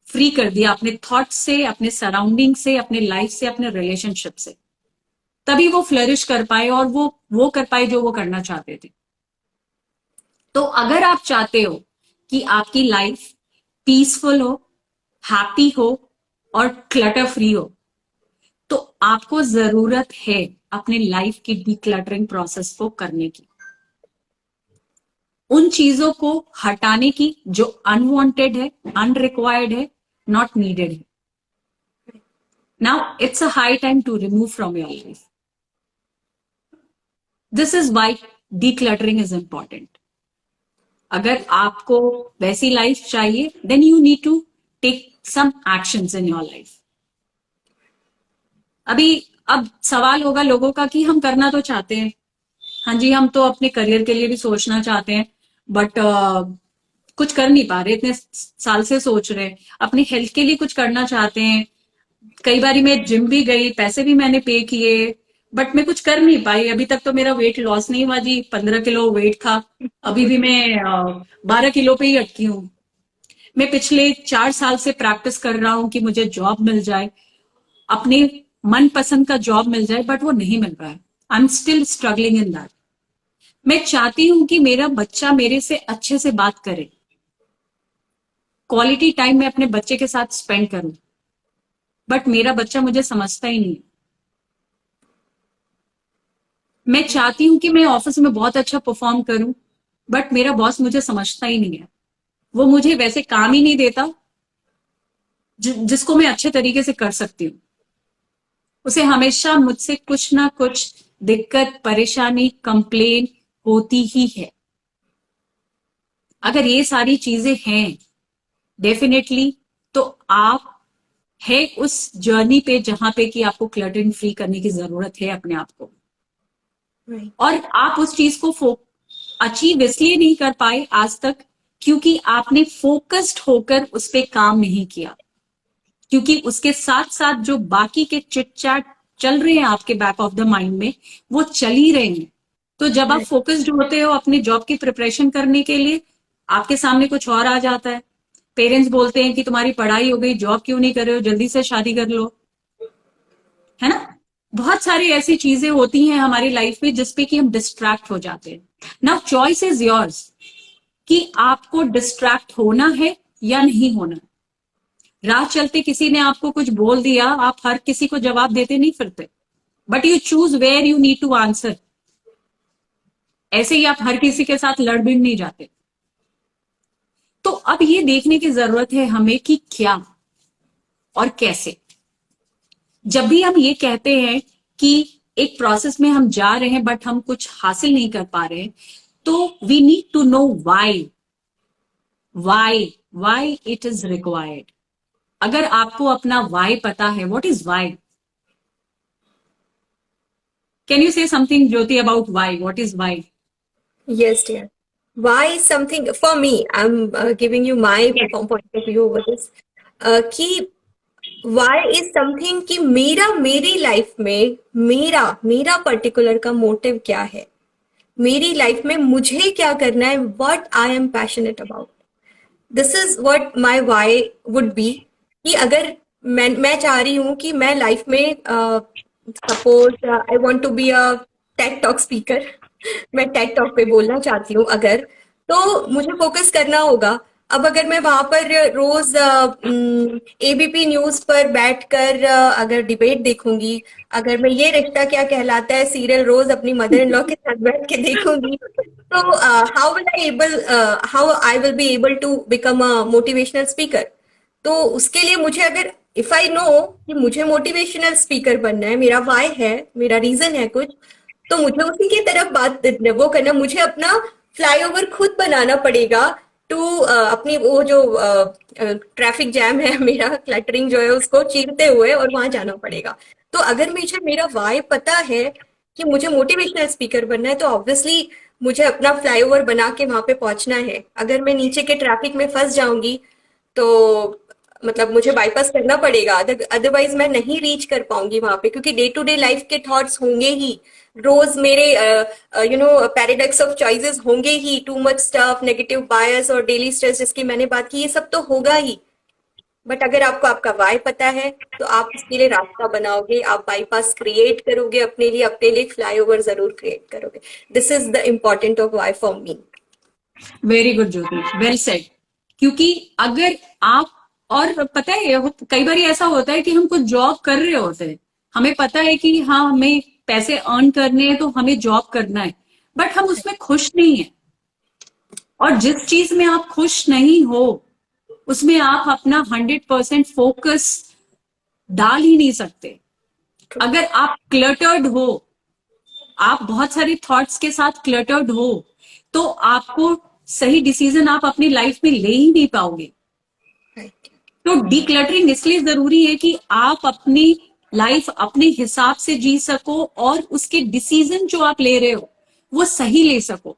फ्री कर दिया अपने थॉट से, अपने सराउंडिंग से, अपने लाइफ से, अपने रिलेशनशिप से। तभी वो फ्लरिश कर पाए और वो कर पाए जो वो करना चाहते थे। तो अगर आप चाहते हो कि आपकी लाइफ पीसफुल हो, हैप्पी हो और क्लटर फ्री हो, तो आपको जरूरत है अपने लाइफ की डिक्लटरिंग प्रोसेस को करने की, उन चीजों को हटाने की जो अनवांटेड है, अनरिक्वायर्ड है, नॉट नीडेड है। Now it's a high time to remove from your life. This is why decluttering is important. अगर आपको वैसी लाइफ चाहिए, then you need to take some actions in your life. अब सवाल होगा लोगों का कि हम करना तो चाहते हैं, हाँ जी, हम तो अपने करियर के लिए भी सोचना चाहते हैं, बट कुछ कर नहीं पा रहे, इतने साल से सोच रहे हैं, अपनी हेल्थ के लिए कुछ करना चाहते हैं, कई बारी मैं जिम भी गई, पैसे भी मैंने पे किए, बट मैं कुछ कर नहीं पाई। अभी तक तो मेरा वेट लॉस नहीं हुआ जी, 15 किलो वेट था, अभी भी मैं 12 किलो पे ही अटकी हूँ। मैं पिछले 4 साल से प्रैक्टिस कर रहा हूं कि मुझे जॉब मिल जाए, अपने मनपसंद का जॉब मिल जाए, बट वो नहीं मिल रहा है। I am still struggling in that. मैं चाहती हूं कि मेरा बच्चा मेरे से अच्छे से बात करे, क्वालिटी टाइम मैं अपने बच्चे के साथ स्पेंड करूं, बट मेरा बच्चा मुझे समझता ही नहीं। मैं चाहती हूं कि मैं ऑफिस में बहुत अच्छा परफॉर्म करूं, बट मेरा बॉस मुझे समझता ही नहीं है, वो मुझे वैसे काम ही नहीं देता जिसको मैं अच्छे तरीके से कर सकती हूँ। उसे हमेशा मुझसे कुछ ना कुछ दिक्कत, परेशानी, कंप्लेन होती ही है। अगर ये सारी चीजें हैं डेफिनेटली, तो आप है उस जर्नी पे जहां पे कि आपको क्लटरिंग फ्री करने की जरूरत है अपने आप को। Right. और आप उस चीज को अचीव इसलिए नहीं कर पाए आज तक क्योंकि आपने फोकस्ड होकर उस पर काम नहीं किया, क्योंकि उसके साथ साथ जो बाकी के चिट चैट चल रहे हैं आपके बैक ऑफ द माइंड में, वो चल ही रहे हैं। तो जब आप फोकस्ड होते हो अपने जॉब की प्रिपरेशन करने के लिए, आपके सामने कुछ और आ जाता है। पेरेंट्स बोलते हैं कि तुम्हारी पढ़ाई हो गई, जॉब क्यों नहीं कर रहे हो, जल्दी से शादी कर लो, है ना। बहुत सारी ऐसी चीजें होती हैं हमारी लाइफ में जिसपे कि हम डिस्ट्रैक्ट हो जाते हैं। नाउ चॉइस इज योर्स कि आपको डिस्ट्रैक्ट होना है या नहीं होना। राह चलते किसी ने आपको कुछ बोल दिया, आप हर किसी को जवाब देते नहीं फिरते, but you choose where you need to answer. ऐसे ही आप हर किसी के साथ लड़ भिड़ नहीं जाते। तो अब ये देखने की जरूरत है हमें कि क्या और कैसे। जब भी हम ये कहते हैं कि एक प्रोसेस में हम जा रहे हैं बट हम कुछ हासिल नहीं कर पा रहे हैं, तो we need to know why it is required. अगर आपको अपना वाई पता है, what is why? Can you say something Jyoti about why? What is why? Yes, dear. Why is something for me? I'm giving you my Yes. point of view over this. कि why is something कि मेरी life में मेरा particular का motive क्या है, मेरी life में मुझे क्या करना है, what I am passionate about. This is what my why would be. कि अगर मैं चाह रही हूँ कि मैं लाइफ में suppose I want to be a tech talk speaker, मैं टेक टॉक पे बोलना चाहती हूँ अगर, तो मुझे फोकस करना होगा। अब अगर मैं वहां पर रोज एबीपी न्यूज पर बैठकर अगर डिबेट देखूंगी, अगर मैं ये रिश्ता क्या कहलाता है सीरियल रोज अपनी मदर इन लॉ के साथ बैठ के देखूंगी, तो how I will be able to become a motivational speaker. तो उसके लिए मुझे अगर इफ आई नो कि मुझे मोटिवेशनल स्पीकर बनना है, मेरा वाई है, मेरा रीजन है कुछ, तो मुझे उसी की तरफ बात वो करना, मुझे अपना फ्लाईओवर खुद बनाना पड़ेगा टू अपनी वो जो ट्रैफिक जैम है, मेरा क्लटरिंग जो है उसको चीरते हुए और वहां जाना पड़ेगा। तो अगर मुझे मेरा वाई पता है कि मुझे मोटिवेशनल स्पीकर बनना है, तो ऑब्वियसली मुझे अपना फ्लाईओवर बना के वहां पे पहुंचना है। अगर मैं नीचे के ट्रैफिक में फंस जाऊंगी तो मतलब मुझे बाईपास करना पड़ेगा, अदरवाइज मैं नहीं रीच कर पाऊंगी वहां पे, क्योंकि डे टू डे लाइफ के थॉट्स होंगे ही, रोज मेरे पैराडॉक्स ऑफ चॉइसेस होंगे ही, टू मच स्टफ, नेगेटिव बायस और डेली स्ट्रेस जिसकी मैंने बात की, ये सब तो होगा ही। बट अगर आपको आपका वाई पता है तो आप उसके लिए रास्ता बनाओगे, आप बाईपास क्रिएट करोगे अपने लिए फ्लाईओवर जरूर क्रिएट करोगे। This is the important of why for me. Very good Jyoti, well said. क्योंकि अगर आप, और पता है कई बार ऐसा होता है कि हम कुछ जॉब कर रहे होते हैं, हमें पता है कि हाँ हमें पैसे अर्न करने हैं तो हमें जॉब करना है, बट हम उसमें खुश नहीं है। और जिस चीज में आप खुश नहीं हो उसमें आप अपना 100% फोकस डाल ही नहीं सकते। अगर आप क्लटर्ड हो, आप बहुत सारे थॉट्स के साथ क्लटर्ड हो, तो आपको सही डिसीजन आप अपनी लाइफ में ले ही नहीं पाओगे। तो डीक्लटरिंग इसलिए जरूरी है कि आप अपनी लाइफ अपने हिसाब से जी सको और उसके डिसीजन जो आप ले रहे हो वो सही ले सको।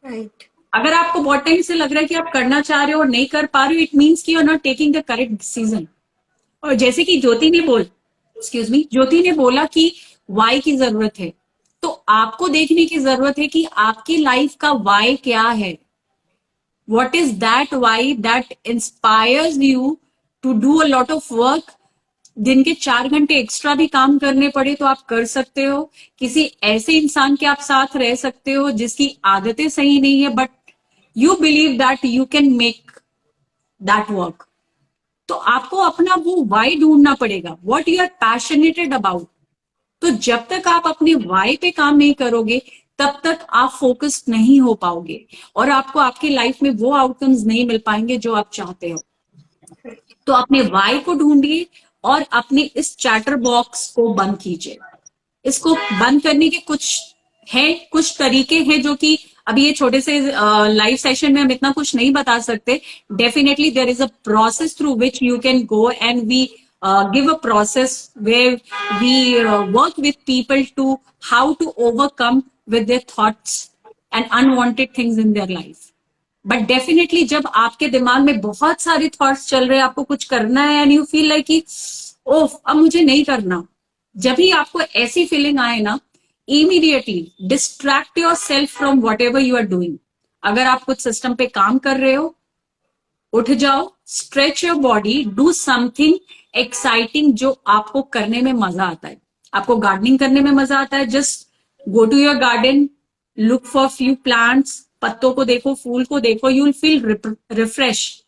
राइट। अगर आपको बहुत टाइम से लग रहा है कि आप करना चाह रहे हो और नहीं कर पा रहे हो, इट मीन्स कि you are not taking the correct decision. और जैसे कि ज्योति ने बोला कि वाई की जरूरत है, तो आपको देखने की जरूरत है कि आपकी लाइफ का वाई क्या है। What is that why that inspires you to do a lot of work? दिन के 4 घंटे एक्स्ट्रा भी काम करने पड़े तो आप कर सकते हो। किसी ऐसे इंसान के आप साथ रह सकते हो जिसकी आदतें सही नहीं है, but you believe that you can make that work. तो आपको अपना वो वाई ढूंढना पड़ेगा, what you are passionated about. तो जब तक आप अपने वाई पे काम नहीं करोगे तब तक आप फोकस्ड नहीं हो पाओगे और आपको आपकी लाइफ में वो आउटकम्स नहीं मिल पाएंगे जो आप चाहते हो। तो अपने वाई को ढूंढिए और अपने इस चैटर बॉक्स को बंद कीजिए। इसको बंद करने के कुछ तरीके हैं जो कि अभी ये छोटे से लाइव सेशन में हम इतना कुछ नहीं बता सकते। Definitely there is a process through which you can go and we give a process where we work with people to how to overcome with their thoughts and unwanted things in their life. But definitely जब आपके दिमाग में बहुत सारे thoughts चल रहे हैं, आपको कुछ करना है एंड यू फील लाइक कि ओह अब मुझे नहीं करना, जब भी आपको ऐसी फीलिंग आए ना, immediately distract yourself from whatever you are doing. अगर आप कुछ सिस्टम पे काम कर रहे हो, उठ जाओ, stretch your body, do something exciting जो आपको करने में मजा आता है। आपको गार्डनिंग करने में मजा आता है, just go to your garden, look for few plants, पत्तों को देखो, फूल को देखो, you will feel refresh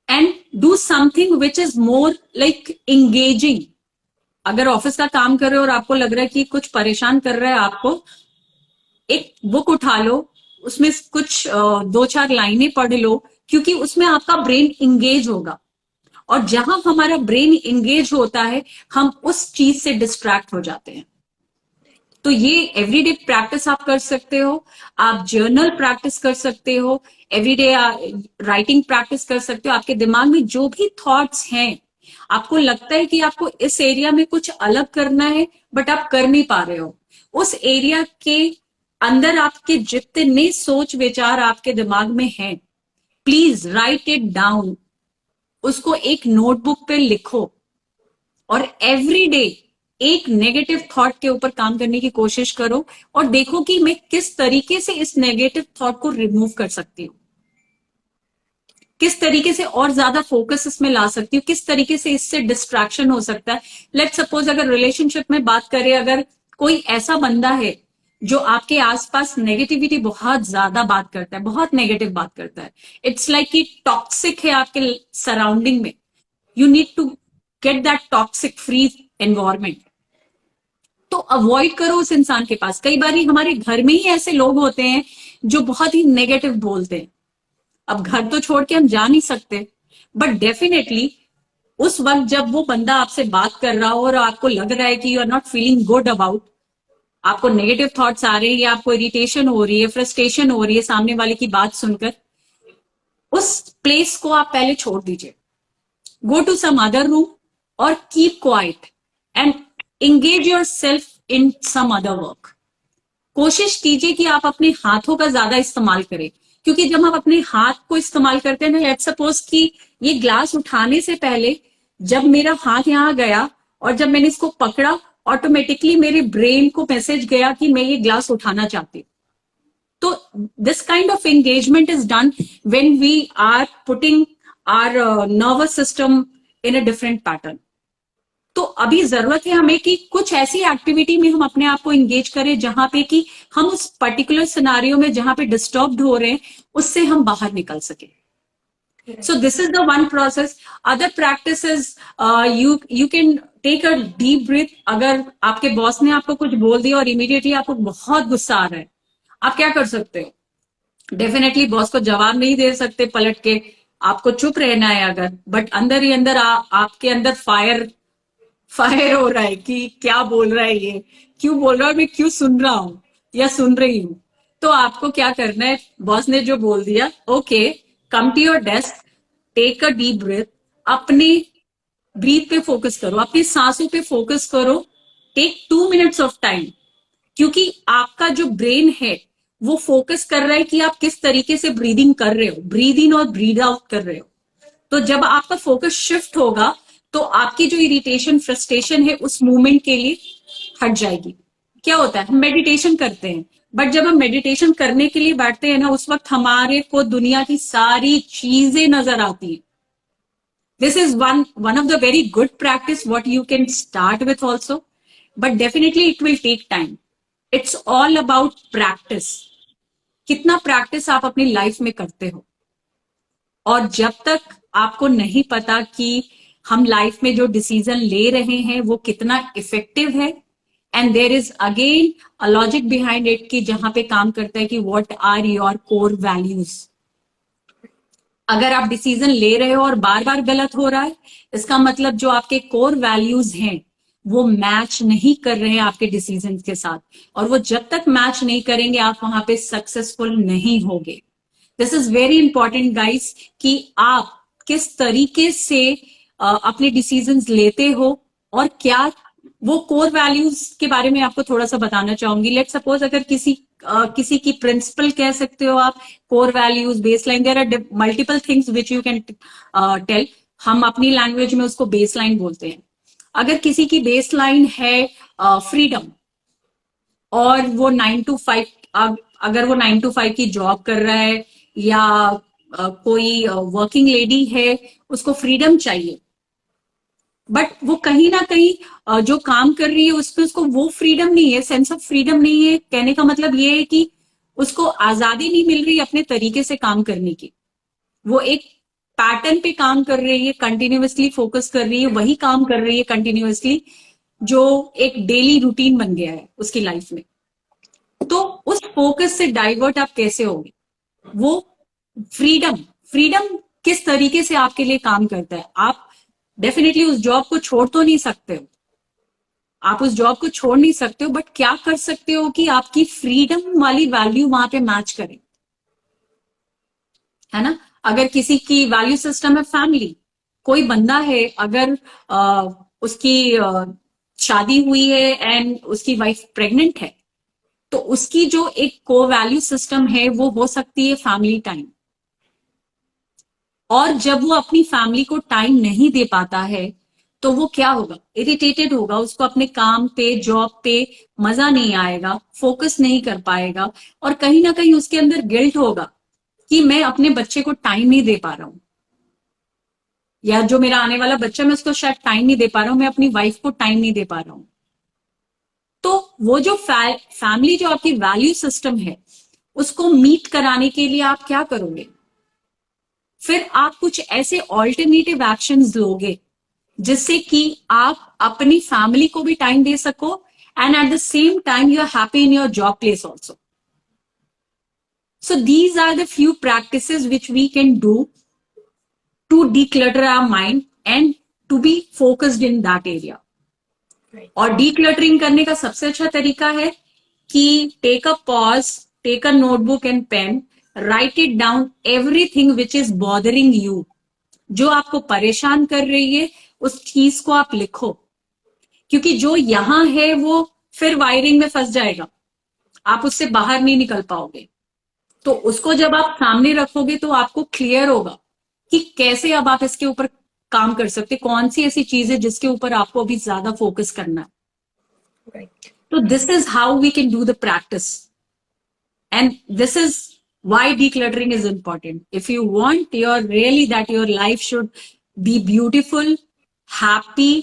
and do something which is more like engaging. अगर ऑफिस का काम कर रहे हो और आपको लग रहा है कि कुछ परेशान कर रहा है आपको, एक बुक उठा लो, उसमें कुछ 2-4 लाइनें पढ़ लो, क्योंकि उसमें आपका ब्रेन इंगेज होगा। और जहां हमारा ब्रेन इंगेज होता है हम उस चीज से डिस्ट्रैक्ट हो जाते हैं। तो ये एवरीडे प्रैक्टिस आप कर सकते हो, आप जर्नल प्रैक्टिस कर सकते हो, एवरीडे राइटिंग प्रैक्टिस कर सकते हो। आपके दिमाग में जो भी थॉट्स हैं, आपको लगता है कि आपको इस एरिया में कुछ अलग करना है बट आप कर नहीं पा रहे हो, उस एरिया के अंदर आपके जितने सोच विचार आपके दिमाग में हैं, प्लीज राइट इट डाउन। उसको एक नोटबुक पे लिखो और एवरीडे एक नेगेटिव थॉट के ऊपर काम करने की कोशिश करो और देखो कि मैं किस तरीके से इस नेगेटिव थॉट को रिमूव कर सकती हूँ, किस तरीके से और ज्यादा फोकस इसमें ला सकती हूँ, किस तरीके से इससे डिस्ट्रैक्शन हो सकता है। लेट्स सपोज अगर रिलेशनशिप में बात करें, अगर कोई ऐसा बंदा है जो आपके आसपास नेगेटिविटी बहुत ज्यादा बात करता है, बहुत नेगेटिव बात करता है, इट्स लाइक कि टॉक्सिक है आपके सराउंडिंग में, you need to get that toxic free environment. तो अवॉइड करो उस इंसान के पास। कई बार हमारे घर में ही ऐसे लोग होते हैं जो बहुत ही नेगेटिव बोलते हैं। अब घर तो छोड़ के हम जा नहीं सकते, बट डेफिनेटली उस वक्त जब वो बंदा आपसे बात कर रहा हो और आपको लग रहा है कि you are not feeling good about, आपको नेगेटिव थॉट्स आ रहे हैं या आपको इरिटेशन हो रही है, फ्रस्ट्रेशन हो रही है सामने वाले की बात सुनकर, उस प्लेस को आप पहले छोड़ दीजिए। Go to some other room और keep quiet and engage yourself in some other work. कोशिश कीजिए कि आप अपने हाथों का ज्यादा इस्तेमाल करें, क्योंकि जब हम अपने हाथ को इस्तेमाल करते हैं ना, लेट्स सपोज कि ये ग्लास उठाने से पहले जब मेरा हाथ यहाँ गया और जब मैंने इसको पकड़ा, ऑटोमेटिकली मेरे ब्रेन को मैसेज गया कि मैं ये ग्लास उठाना चाहती हूँ. So this kind of engagement is done when we are putting our nervous system in a different pattern. तो अभी जरूरत है हमें कि कुछ ऐसी एक्टिविटी में हम अपने आप को एंगेज करें जहां पे कि हम उस पर्टिकुलर सिनारियो में जहां पे डिस्टर्ब्ड हो रहे हैं उससे हम बाहर निकल सके. So this is the one process. Other practices, you can take a deep breath. अगर आपके बॉस ने आपको कुछ बोल दिया और इमीडिएटली आपको बहुत गुस्सा आ रहा है, आप क्या कर सकते हो? डेफिनेटली बॉस को जवाब नहीं दे सकते पलट के, आपको चुप रहना है अगर, बट अंदर ही अंदर आपके अंदर फायर हो रहा है कि क्या बोल रहा है ये, क्यों बोल रहा है, मैं क्यों सुन रहा हूं या सुन रही हूं. तो आपको क्या करना है, बॉस ने जो बोल दिया, okay, come to your desk, take a deep breath, अपने ब्रीथ पे फोकस करो, अपनी सांसों पे फोकस करो, टेक 2 minutes ऑफ टाइम. क्योंकि आपका जो ब्रेन है वो फोकस कर रहा है कि आप किस तरीके से ब्रीदिंग कर रहे हो, ब्रीद इन और ब्रीद आउट कर रहे हो. तो जब आपका फोकस शिफ्ट होगा तो आपकी जो इरिटेशन, फ्रस्ट्रेशन है उस मूवमेंट के लिए हट जाएगी. क्या होता है, हम मेडिटेशन करते हैं, बट जब हम मेडिटेशन करने के लिए बैठते हैं ना, उस वक्त हमारे को दुनिया की सारी चीजें नजर आती है. This is one of the very good practice what you can start with also, but definitely it will take time. It's all about practice. कितना प्रैक्टिस आप अपनी लाइफ में करते हो. और जब तक आपको नहीं पता कि हम लाइफ में जो डिसीजन ले रहे हैं वो कितना इफेक्टिव है, and there is again a logic behind it कि जहां पे काम करता है कि what are your core values. अगर आप डिसीजन ले रहे हो और बार बार गलत हो रहा है, इसका मतलब जो आपके कोर वैल्यूज हैं वो मैच नहीं कर रहे हैं आपके डिसीजन के साथ, और वो जब तक मैच नहीं करेंगे आप वहां पे सक्सेसफुल नहीं होगे. This is very important guys कि आप किस तरीके से अपने डिसीजंस लेते हो और क्या वो कोर वैल्यूज के बारे में आपको थोड़ा सा बताना चाहूंगी. लेट सपोज अगर किसी की प्रिंसिपल कह सकते हो आप, core values, baseline, there are multiple things which you can tell. हम अपनी लैंग्वेज में उसको बेसलाइन बोलते हैं. अगर किसी की बेसलाइन है फ्रीडम और वो 9 to 5, अगर वो 9 to 5 की जॉब कर रहा है या कोई वर्किंग लेडी है, उसको फ्रीडम चाहिए, बट वो कहीं ना कहीं जो काम कर रही है उसमें उसको वो फ्रीडम नहीं है, सेंस ऑफ फ्रीडम नहीं है. कहने का मतलब ये है कि उसको आजादी नहीं मिल रही अपने तरीके से काम करने की. वो एक पैटर्न पे काम कर रही है, कंटिन्यूअसली फोकस कर रही है, वही काम कर रही है कंटिन्यूअसली, जो एक डेली रूटीन बन गया है उसकी लाइफ में. तो उस फोकस से डाइवर्ट आप कैसे होगे? वो फ्रीडम किस तरीके से आपके लिए काम करता है? आप डेफिनेटली उस जॉब को छोड़ तो नहीं सकते हो, आप उस जॉब को छोड़ नहीं सकते हो, बट क्या कर सकते हो कि आपकी फ्रीडम वाली वैल्यू वहां पे मैच करे, है ना. अगर किसी की वैल्यू सिस्टम है फैमिली, कोई बंदा है अगर उसकी शादी हुई है एंड उसकी वाइफ प्रेग्नेंट है, तो उसकी जो एक को वैल्यू सिस्टम है वो हो सकती है फैमिली टाइम. और जब वो अपनी फैमिली को टाइम नहीं दे पाता है तो वो क्या होगा, इरिटेटेड होगा, उसको अपने काम पे, जॉब पे मजा नहीं आएगा, फोकस नहीं कर पाएगा, और कहीं ना कहीं उसके अंदर गिल्ट होगा कि मैं अपने बच्चे को टाइम नहीं दे पा रहा हूं, या जो मेरा आने वाला बच्चा मैं उसको शायद टाइम नहीं दे पा रहा हूं, मैं अपनी वाइफ को टाइम नहीं दे पा रहा हूं. तो वो जो फैमिली जो आपकी वैल्यू सिस्टम है उसको मीट कराने के लिए आप क्या करोगे? फिर आप कुछ ऐसे ऑल्टरनेटिव एक्शंस लोगे जिससे कि आप अपनी फैमिली को भी टाइम दे सको, and at the same time you are happy in your job place also. So these are the few practices which we can do to declutter our mind and to be focused in that area. Right. और decluttering करने का सबसे अच्छा तरीका है कि take a pause, take a notebook and pen, write it down everything which is bothering you. जो आपको परेशान कर रही है उस चीज को आप लिखो, क्योंकि जो यहां है वो फिर वायरिंग में फंस जाएगा, आप उससे बाहर नहीं निकल पाओगे. तो उसको जब आप सामने रखोगे तो आपको क्लियर होगा कि कैसे अब आप इसके ऊपर काम कर सकते, कौन सी ऐसी चीज है जिसके ऊपर आपको अभी ज्यादा फोकस करना है. Right. तो this is how we can do the practice. And this is why decluttering is important. If you want your really that your life should be beautiful, happy,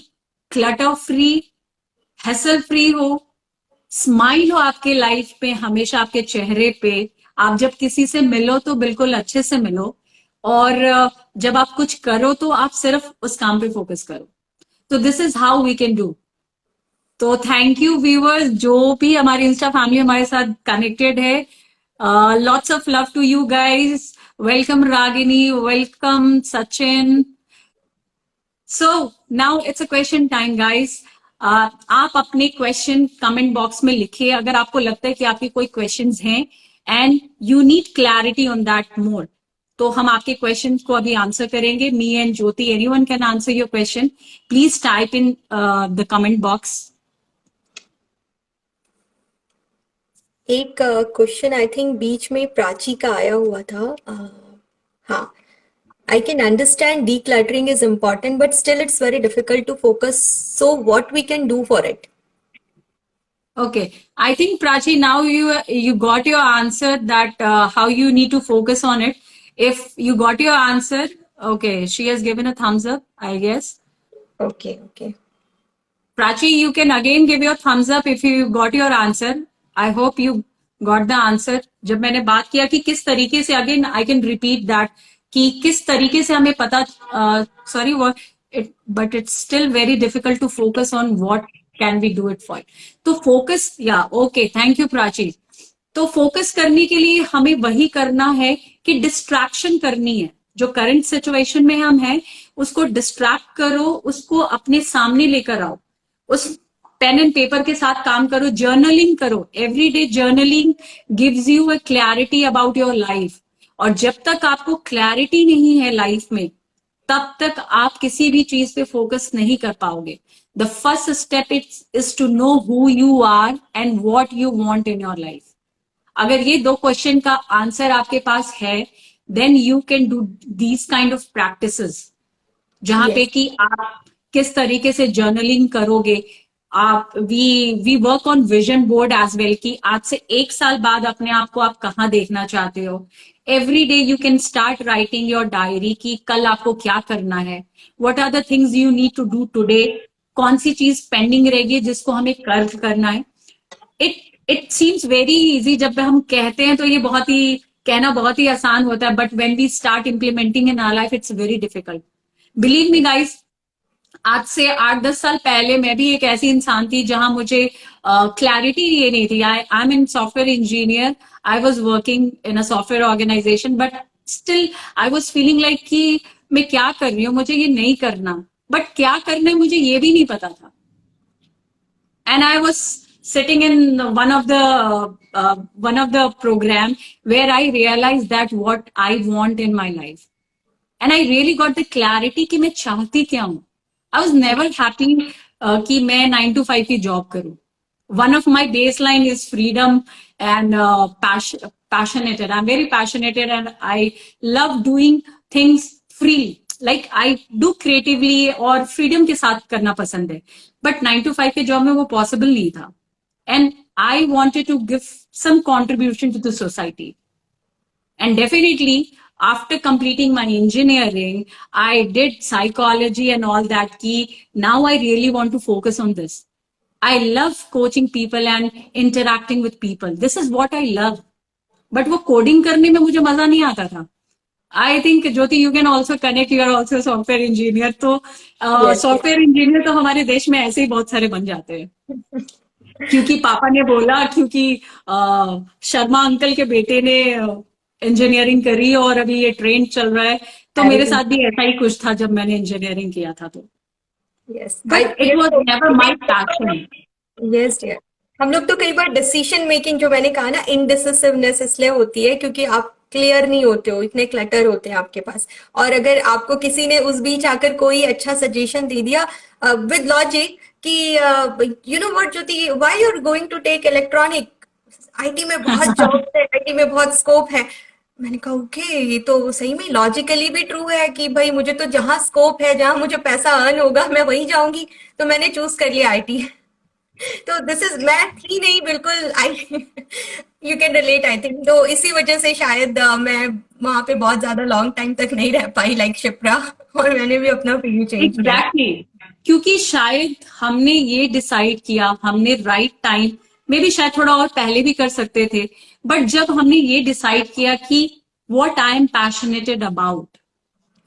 clutter free, hassle free हो, smile हो आपके life पे, हमेशा आपके चेहरे पे, आप जब किसी से मिलो तो बिल्कुल अच्छे से मिलो, और जब आप कुछ करो तो आप सिर्फ उस काम पे फोकस करो. तो this is how we can do. तो थैंक यू व्यूअर्स, जो भी हमारी इंस्टा फैमिली हमारे साथ कनेक्टेड है. Lots of love to you guys. Welcome Ragini, welcome Sachin. So now it's a question time guys. आप अपने क्वेश्चन कमेंट बॉक्स में लिखिए अगर आपको लगता है कि आपके कोई क्वेश्चंस हैं and you need clarity on that more. तो हम आपके क्वेश्चन को अभी आंसर करेंगे. Me and Jyoti, anyone can answer your question. Please type in the comment box. एक क्वेश्चन आई थिंक बीच में प्राची का आया हुआ था. हाँ, I can understand decluttering is important, but still it's very difficult to focus. So what we can do for it? Okay, I think Prachi, now you got your answer that how you need to focus on it. If you got your answer, okay, she has given a thumbs up, I guess. Okay, okay. Prachi, you can again give your thumbs up if you got your answer. I hope you got the answer. जब मैंने बात किया कि किस तरीके से, again I can repeat that, कि किस तरीके से हमें पता, sorry, but it's still very difficult to focus on what can we do it for. तो focus, yeah, okay, thank you Prachi. तो फोकस करने के लिए हमें वही करना है कि डिस्ट्रैक्शन करनी है. जो करंट सिचुएशन में हम हैं उसको डिस्ट्रैक्ट करो, उसको अपने सामने लेकर आओ, उस पेन एंड पेपर के साथ काम करो, जर्नलिंग करो. Everyday journaling gives you a clarity about your life. और जब तक आपको क्लैरिटी नहीं है लाइफ में, तब तक आप किसी भी चीज पे फोकस नहीं कर पाओगे. The first step is to know who you are and what you want in your life. अगर ये दो क्वेश्चन का आंसर आपके पास है, then you can do these kind of practices, जहां पे कि आप किस तरीके से जर्नलिंग करोगे. आप we work on vision board as well, कि आज से 1 साल बाद अपने आप को आप कहाँ देखना चाहते हो. Every day you can start writing your diary कि कल आपको क्या करना है, what are the things you need to do today, कौन सी चीज पेंडिंग रहेगी जिसको हमें कर्व करना है. It seems very easy. जब हम कहते हैं तो ये कहना बहुत ही आसान होता है, but when we start implementing in our life it's very difficult. Believe me guys, आज से 8-10 साल पहले मैं भी एक ऐसी इंसान थी जहां मुझे क्लैरिटी ये नहीं थी. I am in software engineer, I was working in a software organisation, but still I was feeling like कि मैं क्या कर रही हूँ, मुझे ये नहीं करना. बट क्या करना है मुझे ये भी नहीं पता था. And I was sitting in one of the program where I realized that what I want in my life, and I really got the clarity कि मैं चाहती क्या हूँ. I was never happy कि मैं 9 to 5 की जॉब करूँ. One of my baseline is freedom and passionate. I'm very passionate and I love doing things freely. Like I do creatively और freedom के साथ करना पसंद है. But 9 to 5 के जॉब में वो possible नहीं था. And I wanted to give some contribution to the society. And definitely, after completing my engineering, I did psychology and all that. Ki now I really want to focus on this. I love coaching people and interacting with people. This is what I love. But वो coding करने में मुझे मजा नहीं आता था. I think Jyoti, you can also connect. You are also a software engineer. तो software engineer तो हमारे देश में ऐसे ही बहुत सारे बन जाते हैं. क्योंकि पापा ने बोला, क्योंकि शर्मा अंकल के बेटे ने इंजीनियरिंग करी और अभी ये ट्रेंड चल रहा है. तो मेरे साथ भी ऐसा ही कुछ था जब मैंने इंजीनियरिंग किया था. तो but it was never my passion. Yes dear. हम लोग तो कई बार डिसीजन मेकिंग, जो मैंने कहा ना, इनडिसिसिवनेस इसलिए होती है क्योंकि आप क्लियर नहीं होते हो, इतने क्लटर होते हैं आपके पास. और अगर आपको किसी ने उस बीच आकर कोई अच्छा सजेशन दे दिया विद लॉजिक कि you know what Jyoti, why you are going to take electronic, IT में बहुत जॉब है, आईटी में बहुत स्कोप है। मैंने कहा ओके, ये तो सही में लॉजिकली भी ट्रू है कि भाई मुझे तो जहाँ स्कोप है, जहाँ मुझे पैसा अर्न होगा, मैं वहीं जाऊंगी। तो मैंने चूज कर लिया आईटी। तो दिस इज, मैं थी नहीं बिल्कुल आई, you can relate I think. तो इसी वजह से शायद मैं वहां पे बहुत ज्यादा लॉन्ग टाइम तक नहीं रह पाई लाइक शिप्रा, और मैंने भी अपना फील्ड चेंज किया। एग्जैक्टली क्योंकि शायद हमने ये डिसाइड किया, हमने राइट टाइम में भी शायद थोड़ा और पहले भी कर सकते थे, बट जब हमने ये डिसाइड किया कि what I am passionated about,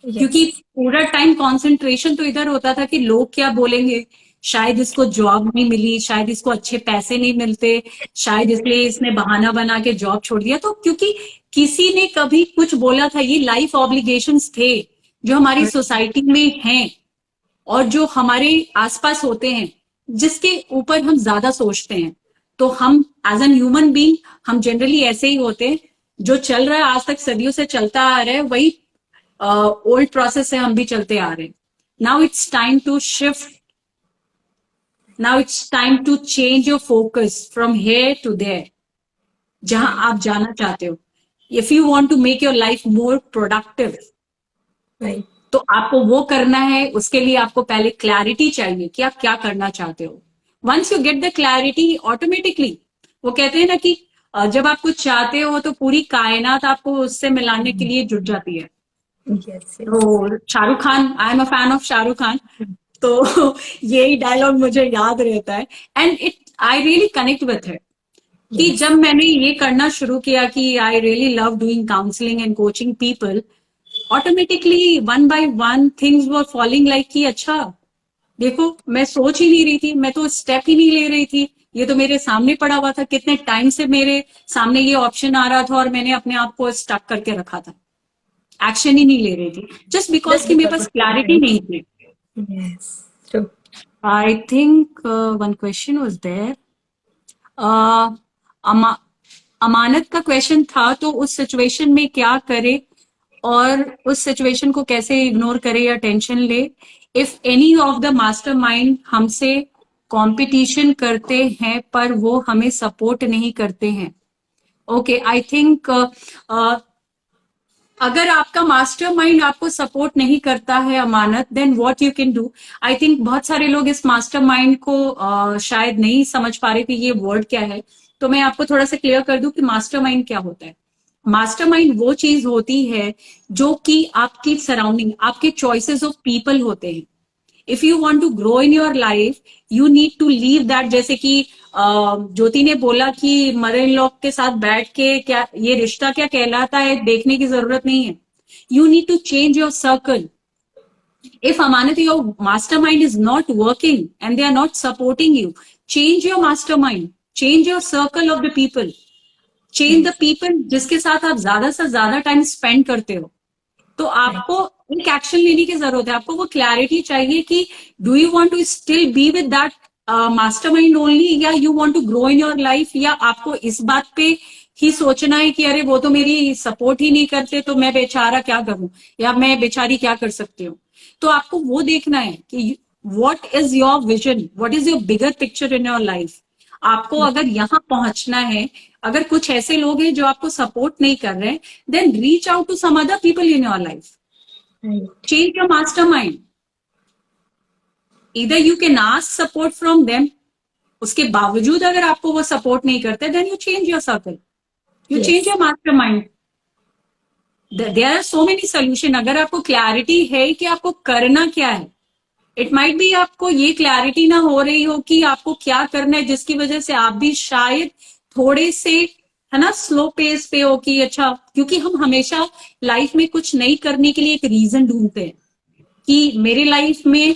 क्योंकि यस, पूरा टाइम कंसंट्रेशन तो इधर होता था कि लोग क्या बोलेंगे, शायद इसको जॉब नहीं मिली, शायद इसको अच्छे पैसे नहीं मिलते, शायद इसलिए इसने बहाना बना के जॉब छोड़ दिया। तो क्योंकि किसी ने कभी कुछ बोला था, ये लाइफ ऑब्लिगेशंस थे जो हमारी सोसाइटी में हैं और जो हमारे आसपास होते हैं, जिसके ऊपर हम ज्यादा सोचते हैं। तो हम एज एन ह्यूमन बीइंग हम जनरली ऐसे ही होते हैं, जो चल रहा है आज तक सदियों से चलता आ रहा है, वही ओल्ड प्रोसेस से हम भी चलते आ रहे हैं। Now it's time to shift, now it's time to change your focus from here to there, जहां आप जाना चाहते हो। If you want to make your life more productive, right, तो आपको वो करना है। उसके लिए आपको पहले क्लैरिटी चाहिए कि आप क्या करना चाहते हो। Once you get the clarity, automatically वो कहते हैं ना कि जब आप कुछ चाहते हो तो पूरी कायनात आपको उससे मिलाने के लिए जुट जाती है। यस, यस, तो शाहरुख खान, आई am a fan of Shahrukh Khan, तो यही डायलॉग मुझे याद रहता है and it I really connect with it. कि यस, जब मैंने ये करना शुरू किया कि I really love doing counselling and coaching people, automatically one by one things were falling like कि अच्छा देखो, मैं सोच ही नहीं रही थी, मैं तो स्टेप ही नहीं ले रही थी, ये तो मेरे सामने पड़ा हुआ था, कितने टाइम से मेरे सामने ये ऑप्शन आ रहा था और मैंने अपने आप को स्टक करके रखा था, एक्शन ही नहीं ले रही थी, जस्ट बिकॉज जस्ट कि मेरे बिकॉज पास ऑफ क्लैरिटी कॉन्फिडेंस। नहीं थी। Yes, true. I think one question was there, अमा, अमानत का क्वेश्चन था, तो उस सिचुएशन में क्या करे और उस सिचुएशन को कैसे इग्नोर करे या टेंशन ले। If any of the mastermind हमसे कंपटीशन करते हैं पर वो हमें सपोर्ट नहीं करते हैं। ओके, आई थिंक अगर आपका मास्टरमाइंड आपको सपोर्ट नहीं करता है Amanat, then what you can do. I think बहुत सारे लोग इस मास्टरमाइंड को शायद नहीं समझ पा रहे कि ये वर्ड क्या है, तो मैं आपको थोड़ा सा क्लियर कर दूं कि मास्टरमाइंड क्या होता है। मास्टरमाइंड वो चीज होती है जो कि आपकी सराउंडिंग, आपके चॉइसेस ऑफ पीपल होते हैं। If you want to grow in your life, you need to leave that. जैसे कि ज्योति ने बोला कि मदर इन लॉ के साथ बैठ के क्या ये रिश्ता क्या कहलाता है देखने की जरूरत नहीं है। You need to change your circle. If Amanat, your mastermind is not working and they are not supporting you, change your mastermind, change your circle of the people, change the people जिसके साथ आप ज्यादा से ज्यादा time spend करते हो। तो आपको एक एक्शन लेने की जरूरत है, आपको वो क्लैरिटी चाहिए कि do you want to still be with that mastermind only, या you want to grow in your life, या आपको इस बात पे ही सोचना है कि अरे वो तो मेरी सपोर्ट ही नहीं करते तो मैं बेचारा क्या करूं या मैं बेचारी क्या कर सकती हूँ। तो आपको वो देखना है कि what is your vision, what is your bigger picture in your life. आपको अगर यहां पहुंचना है, अगर कुछ ऐसे लोग हैं जो आपको सपोर्ट नहीं कर रहे हैं, then reach out to some other people in your life, right, change your mastermind. Either you can ask support from them, उसके बावजूद अगर आपको वो सपोर्ट नहीं करते, then you change your circle, you change yes, your mastermind. There are so many solution. अगर आपको clarity है कि आपको करना क्या है, इट माइट बी आपको ये क्लैरिटी ना हो रही हो कि आपको क्या करना है, जिसकी वजह से आप भी शायद थोड़े से है ना स्लो पेस पे हो कि अच्छा, क्योंकि हम हमेशा लाइफ में कुछ नहीं करने के लिए एक रीजन ढूंढते हैं कि मेरी लाइफ में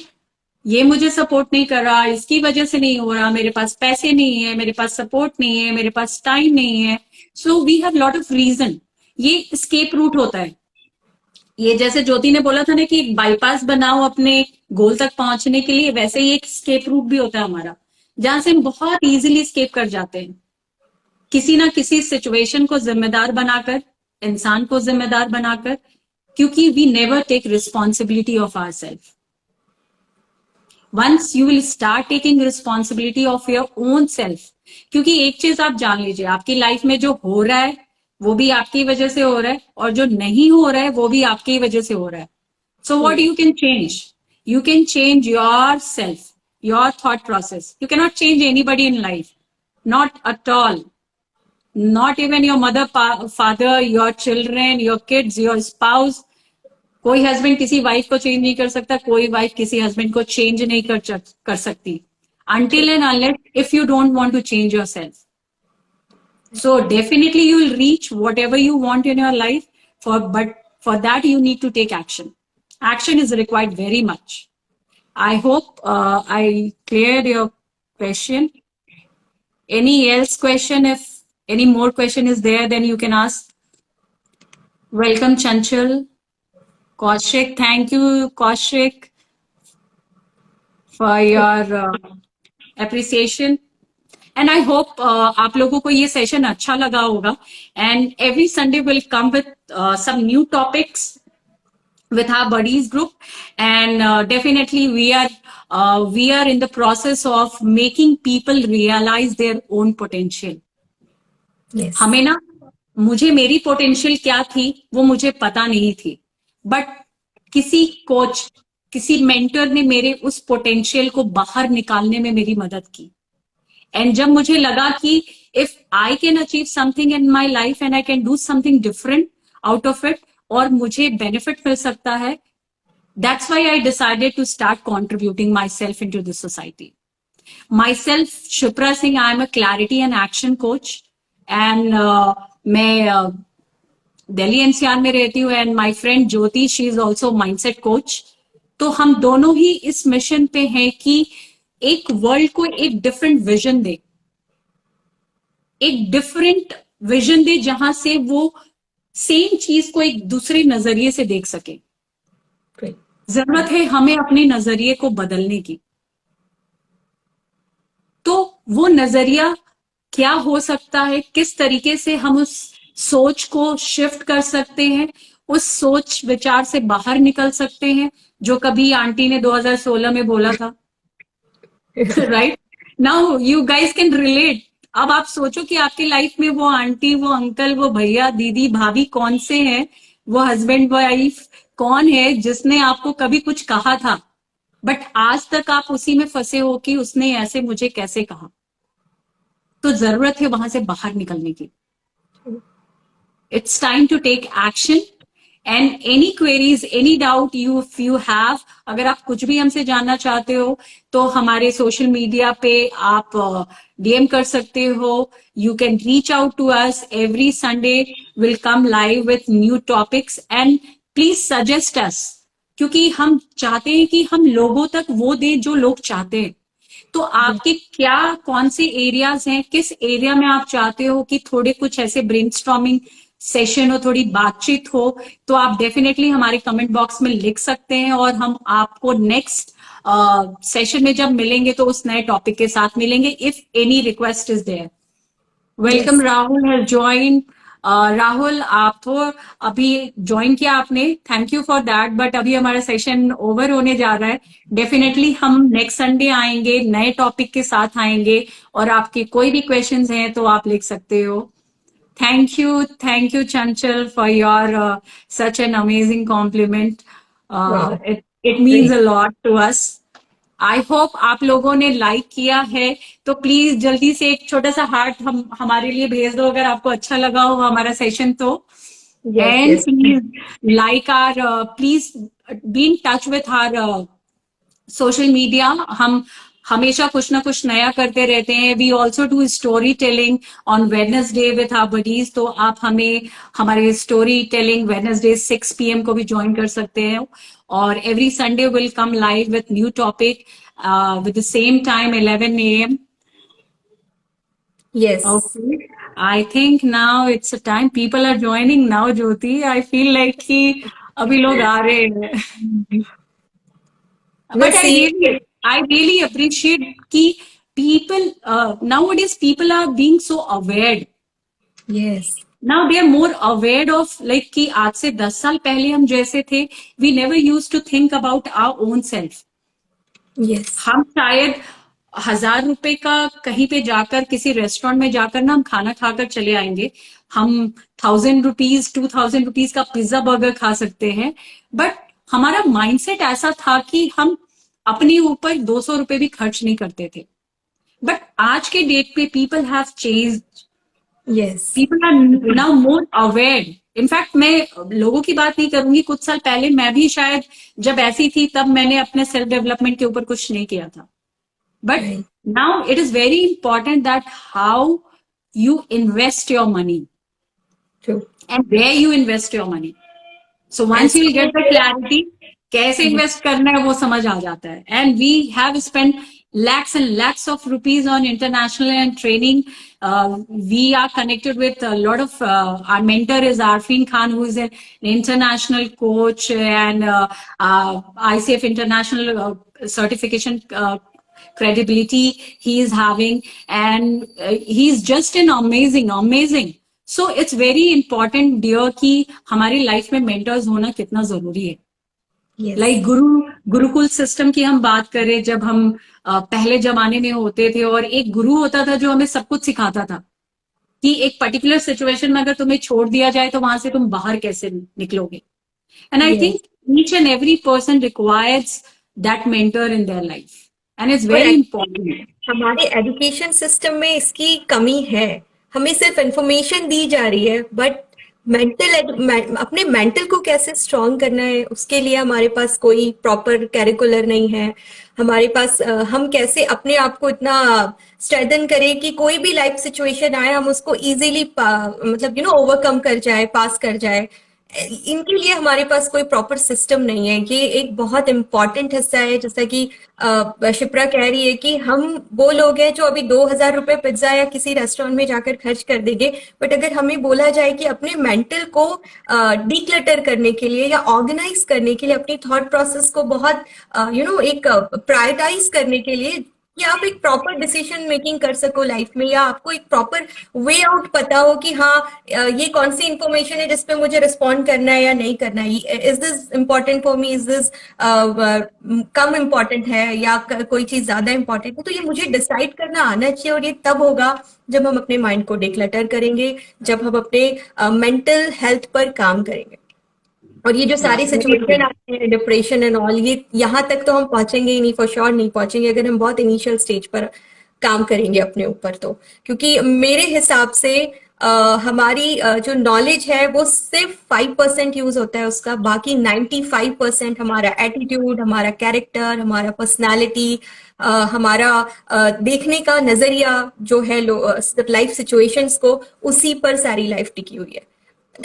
ये मुझे सपोर्ट नहीं कर रहा, इसकी वजह से नहीं हो रहा, मेरे पास पैसे नहीं है, मेरे पास सपोर्ट नहीं है, मेरे पास टाइम नहीं है। So we have lot of reason. ये स्केप रूट होता है। ये जैसे ज्योति ने बोला था ना कि एक बाईपास बनाओ अपने गोल तक पहुंचने के लिए, वैसे ही एक स्केप रूट भी होता है हमारा, जहां से हम बहुत इजीली स्केप कर जाते हैं किसी ना किसी सिचुएशन को जिम्मेदार बनाकर, इंसान को जिम्मेदार बनाकर, क्योंकि we never take responsibility of our self. once you will start taking responsibility of your own self, क्योंकि एक चीज आप जान लीजिए, आपकी लाइफ में जो हो रहा है वो भी आपकी वजह से हो रहा है, और जो नहीं हो रहा है वो भी आपकी वजह से हो रहा है. So what you can change? You can change yourself, your thought process. You cannot change anybody in life. Not at all. Not even your mother, father, your children, your kids, your spouse. कोई husband किसी wife को change नहीं कर सकता, कोई wife किसी husband को change नहीं कर सकती. Until and unless if you don't want to change yourself. So definitely you will reach whatever you want in your life, but for that you need to take action. Action is required very much. I hope I cleared your question. Any else question? If any more question is there, then you can ask. Welcome, Chanchal. Kaushik, thank you, Kaushik, for your appreciation. And I hope आप लोगों को ये session अच्छा लगा होगा. And every Sunday we'll come with some new topics with our buddies group, and definitely we are in the process of making people realize their own potential. Yes. हमें ना, मुझे मेरी पोटेंशियल क्या थी वो मुझे पता नहीं थी, बट किसी कोच, किसी मेंटर ने मेरे उस पोटेंशियल को बाहर निकालने में मेरी मदद की. एंड जब मुझे लगा कि if I can achieve something in my life and I can do something different out of it, और मुझे बेनिफिट मिल सकता है, that's why I decided to start contributing myself into this society. Myself Shipra Singh, I am a clarity and action coach, and मैं Delhi NCR में रहती हूँ, and my friend Jyoti, she is also mindset coach. तो हम दोनों ही इस mission पे हैं कि एक वर्ल्ड को एक डिफरेंट विजन दे, एक डिफरेंट विजन दे जहां से वो सेम चीज को एक दूसरे नजरिए से देख सके. Great. जरूरत है हमें अपने नजरिए को बदलने की. तो वो नजरिया क्या हो सकता है, किस तरीके से हम उस सोच को शिफ्ट कर सकते हैं, उस सोच विचार से बाहर निकल सकते हैं जो कभी आंटी ने 2016 में बोला था. Right now you guys can relate. अब आप सोचो कि आपकी लाइफ में वो आंटी, वो अंकल, वो भैया, दीदी, भाभी कौन से हैं, वो हस्बैंड वाइफ कौन है जिसने आपको कभी कुछ कहा था, बट आज तक आप उसी में फंसे हो कि उसने ऐसे मुझे कैसे कहा. तो जरूरत है वहां से बाहर निकलने की. It's time to take action. And any queries, any doubt if you have, अगर आप कुछ भी हमसे जानना चाहते हो तो हमारे सोशल मीडिया पे आप डीएम कर सकते हो. You can reach out to us. Every Sunday will come live with new topics, and please suggest us, क्योंकि हम चाहते हैं कि हम लोगों तक वो दें जो लोग चाहते हैं. तो आपके क्या, कौन से एरियाज हैं, किस एरिया में आप चाहते हो कि थोड़े कुछ ऐसे ब्रेनस्टॉर्मिंग सेशन हो, थोड़ी बातचीत हो, तो आप डेफिनेटली हमारे कमेंट बॉक्स में लिख सकते हैं, और हम आपको नेक्स्ट सेशन में जब मिलेंगे तो उस नए टॉपिक के साथ मिलेंगे, if any request is there. Welcome. Rahul has join. Rahul, आप तो अभी ज्वाइन किया आपने, thank you for that, but अभी हमारा सेशन ओवर होने जा रहा है. डेफिनेटली हम नेक्स्ट संडे आएंगे, नए टॉपिक के साथ आएंगे, और आपके कोई भी क्वेश्चंस हैं तो आप लिख सकते हो. Thank you, Chanchal, for your such an amazing compliment. Wow. It means a lot to us. I hope आप लोगों ने लाइक किया है, तो प्लीज जल्दी से एक छोटा सा हार्ट हमारे लिए भेज दो अगर आपको अच्छा लगा हो हमारा सेशन तो. And please like our, please be in touch with our social media. हम हमेशा कुछ ना कुछ नया करते रहते हैं. We also do story telling on Wednesday with our buddies, तो आप हमें हमारे स्टोरी टेलिंग वेडनेसडे 6 PM को भी ज्वाइन कर सकते हैं. और every Sunday will come live with new topic with the same time 11 AM. Yes. Okay. I think now it's a time people are joining now, Jyoti. I feel like कि अभी लोग आ रहे हैं. But I really appreciate कि people nowadays people are being so aware. Yes. Now they are more aware of like कि आज से 10 साल पहले हम जैसे थे, we never used to think about our own self. Yes. हम शायद 1,000 रुपए का कहीं पे जाकर किसी रेस्टोरेंट में जाकर ना हम खाना खाकर चले आएंगे, हम 1,000 रुपीज 2,000 रुपीज का पिज्जा बर्गर खा सकते हैं, बट हमारा माइंडसेट ऐसा था कि हम अपने ऊपर 200 रुपए भी खर्च नहीं करते थे. बट आज के डेट पे people have changed, Yes. People are now more aware. In fact मैं लोगों की बात नहीं करूंगी, कुछ साल पहले मैं भी शायद जब ऐसी थी तब मैंने अपने सेल्फ डेवलपमेंट के ऊपर कुछ नहीं किया था. But Right. now it is very important that how you invest your money True. and where you invest your money. So once you get the clarity, कैसे invest करना है वो समझ आ जाता है. And we have spent lakhs and lakhs of rupees on international and training. We are connected with a lot of, our mentor is Arfin Khan, who is an international coach and ICF international certification credibility he is having, and he's just an amazing. So it's very important, dear, कि हमारी life में mentors होना कितना जरूरी है. Yes. Like Gurukul system की हम बात करें, जब हम पहले जमाने में होते थे और एक गुरु होता था जो हमें सब कुछ सिखाता था कि एक पर्टिकुलर सिचुएशन में अगर तुम्हें छोड़ दिया जाए तो वहां से तुम बाहर कैसे निकलोगे. And I Yes. Think each and every person requires that mentor in their life, and it's very और इंपॉर्टेंट. हमारे एजुकेशन सिस्टम में इसकी कमी है. हमें सिर्फ इंफॉर्मेशन दी जा रही है, बट अपने मेंटल को कैसे स्ट्रांग करना है उसके लिए हमारे पास कोई प्रॉपर कैरिकुलर नहीं है. हमारे पास हम कैसे अपने आप को इतना स्ट्रेंथन करें कि कोई भी लाइफ सिचुएशन आए हम उसको इजीली मतलब ओवरकम कर जाए, पास कर जाए. इनके लिए हमारे पास कोई प्रॉपर सिस्टम नहीं है. ये एक बहुत इंपॉर्टेंट हिस्सा है. जैसा कि शिप्रा कह रही है कि हम वो लोग हैं जो अभी 2,000 रुपए पिज्जा या किसी रेस्टोरेंट में जाकर खर्च कर देंगे, बट अगर हमें बोला जाए कि अपने मेंटल को डिक्लटर करने के लिए या ऑर्गेनाइज करने के लिए, अपनी थॉट प्रोसेस को बहुत एक प्रायोरिटाइज करने के लिए, कि आप एक प्रॉपर डिसीजन मेकिंग कर सको लाइफ में, या आपको एक प्रॉपर वे आउट पता हो कि हाँ ये कौन सी इंफॉर्मेशन है जिसपे मुझे रिस्पॉन्ड करना है या नहीं करना है, is this important for me, is this come important है, या कोई चीज ज्यादा इम्पोर्टेंट है. तो ये मुझे डिसाइड करना आना चाहिए, और ये तब होगा जब हम अपने माइंड को डिक्लटर करेंगे, जब हम अपने मेंटल हेल्थ पर काम करेंगे. और ये जो सारी सिचुएशन आती है, डिप्रेशन एंड ऑल, ये यहाँ तक तो हम पहुंचेंगे ही नहीं, फॉर श्योर नहीं पहुंचेंगे अगर हम बहुत इनिशियल स्टेज पर काम करेंगे अपने ऊपर. तो क्योंकि मेरे हिसाब से हमारी जो नॉलेज है वो सिर्फ 5% यूज होता है उसका. बाकी 95% हमारा एटीट्यूड, हमारा कैरेक्टर, हमारा पर्सनालिटी, हमारा देखने का नजरिया जो है लाइफ सिचुएशंस को, उसी पर सारी लाइफ टिकी हुई है.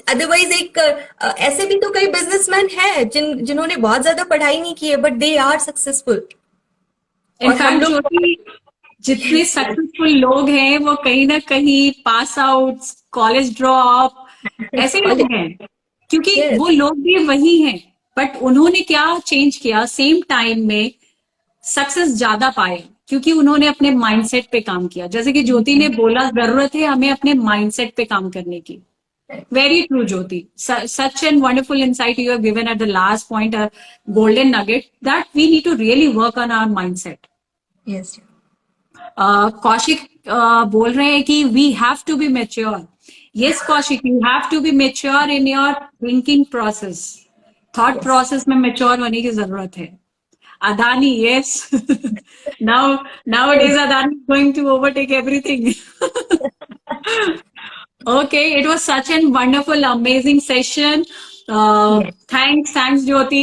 अदरवाइज एक ऐसे भी तो कई बिजनेसमैन हैं जिन्होंने बहुत ज्यादा पढ़ाई नहीं की है, but they are successful. In fact जितने सक्सेसफुल लोग हैं वो कहीं ना कहीं पास आउट, कॉलेज ड्रॉप, ऐसे लोग हैं, क्योंकि Yes. वो लोग भी वही हैं, बट उन्होंने क्या चेंज किया, सेम टाइम में सक्सेस ज्यादा पाए क्योंकि उन्होंने अपने माइंडसेट पे काम किया. जैसे कि ज्योति ने बोला, जरूरत है हमें अपने माइंडसेट पे काम करने की. Very true, Jyoti. Such a wonderful insight you have given at the last point, a golden nugget, that we need to really work on our mindset. Yes. Kaushik बोल रहे हैं कि we have to be mature. Yes, Kaushik, you have to be mature in your thinking process. Thought process में mature होने की जरूरत है. Adani, yes. Nowadays Adani is going to overtake everything. Okay, it was such a wonderful, amazing session. Thanks, Jyoti.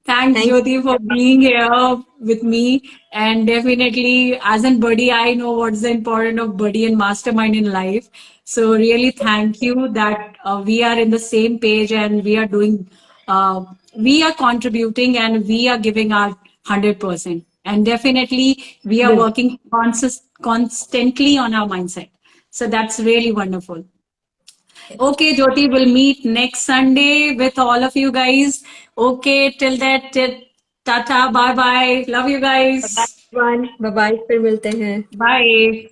Thanks, Jyoti, for being here with me. And definitely, as a buddy, I know what's the importance of buddy and mastermind in life. So really, thank you that we are in the same page and we are doing, we are contributing and we are giving our 100%. And definitely, we are working constantly on our mindset. So that's really wonderful. Okay, Jyoti, we'll meet next Sunday with all of you guys. Okay, till that, tata, bye bye. Love you guys. Bye bye. फिर मिलते हैं. Bye.